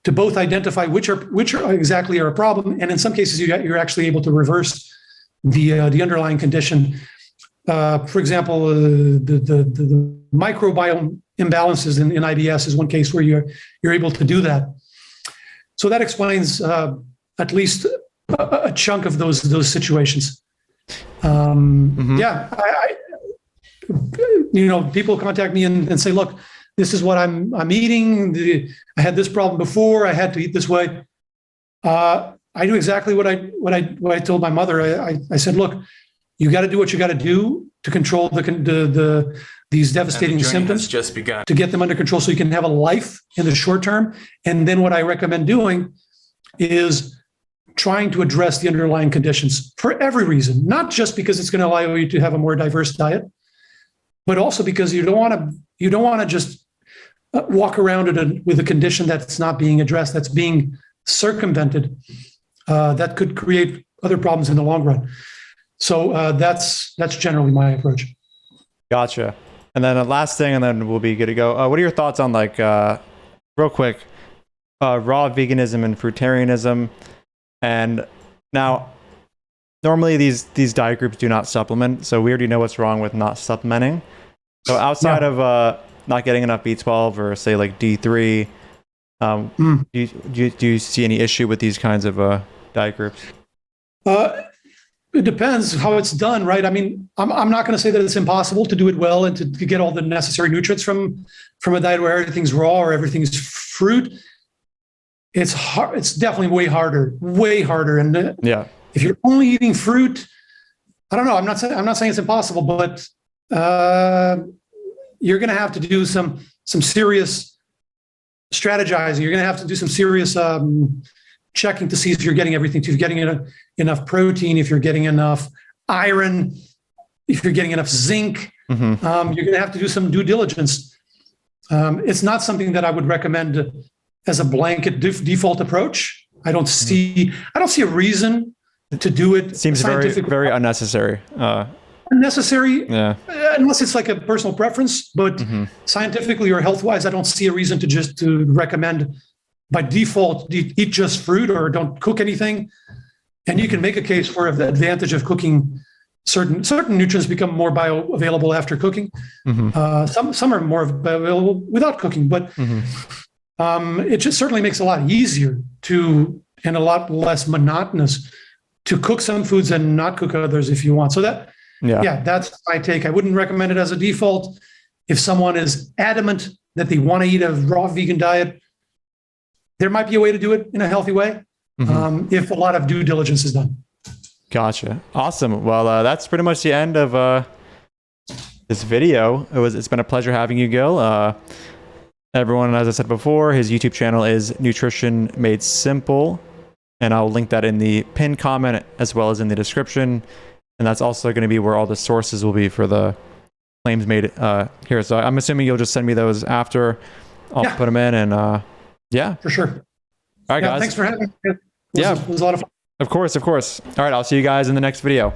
to both identify which are exactly are a problem, and in some cases you're actually able to reverse the underlying condition. For example, the microbiome imbalances in IBS is one case where you're able to do that. So that explains at least a chunk of those situations. People contact me and say, look, this is what I'm eating. I had this problem before. I had to eat this way. I do exactly what I told my mother. I said, look, you got to do what you got to do to control these devastating symptoms. Just begun to get them under control, so you can have a life in the short term. And then what I recommend doing is trying to address the underlying conditions for every reason, not just because it's going to allow you to have a more diverse diet, but also because you don't want to just walk around with a condition that's not being addressed, that's being circumvented, that could create other problems in the long run. So that's generally my approach. Gotcha. And then the last thing, and then we'll be good to go. What are your thoughts on real quick, raw veganism and fruitarianism. And now, normally these diet groups do not supplement, so we already know what's wrong with not supplementing. So outside of not getting enough B12 or say like D3, do you see any issue with these kinds of diet groups? It depends how it's done, right? I mean, I'm not going to say that it's impossible to do it well and to get all the necessary nutrients from a diet where everything's raw or everything's fruit. It's hard. It's definitely way harder. And if you're only eating fruit, I don't know. I'm not saying it's impossible, but you're going to have to do some serious strategizing. You're going to have to do some serious checking to see if you're getting everything, if you're getting enough protein, if you're getting enough iron, if you're getting enough zinc. You're going to have to do some due diligence. It's not something that I would recommend as a blanket default approach. I don't see a reason to do it. Seems very unnecessary. Unnecessary, unless it's like a personal preference. But scientifically or health-wise, I don't see a reason to recommend by default eat just fruit or don't cook anything. And you can make a case for the advantage of cooking. Certain nutrients become more bioavailable after cooking. Some are more available without cooking, but it just certainly makes it a lot easier and a lot less monotonous to cook some foods and not cook others if you want. So that's my take. I wouldn't recommend it as a default. If someone is adamant that they want to eat a raw vegan diet, there might be a way to do it in a healthy way if a lot of due diligence is done. Gotcha. Awesome. Well, that's pretty much the end of this video. It's been a pleasure having you, Gil. Everyone, as I said before, his YouTube channel is Nutrition Made Simple, and I'll link that in the pinned comment as well as in the description. And that's also going to be where all the sources will be for the claims made here. So I'm assuming you'll just send me those after. I'll put them in, and for sure. All right, guys. Thanks for having me. It was a lot of fun. Of course. All right, I'll see you guys in the next video.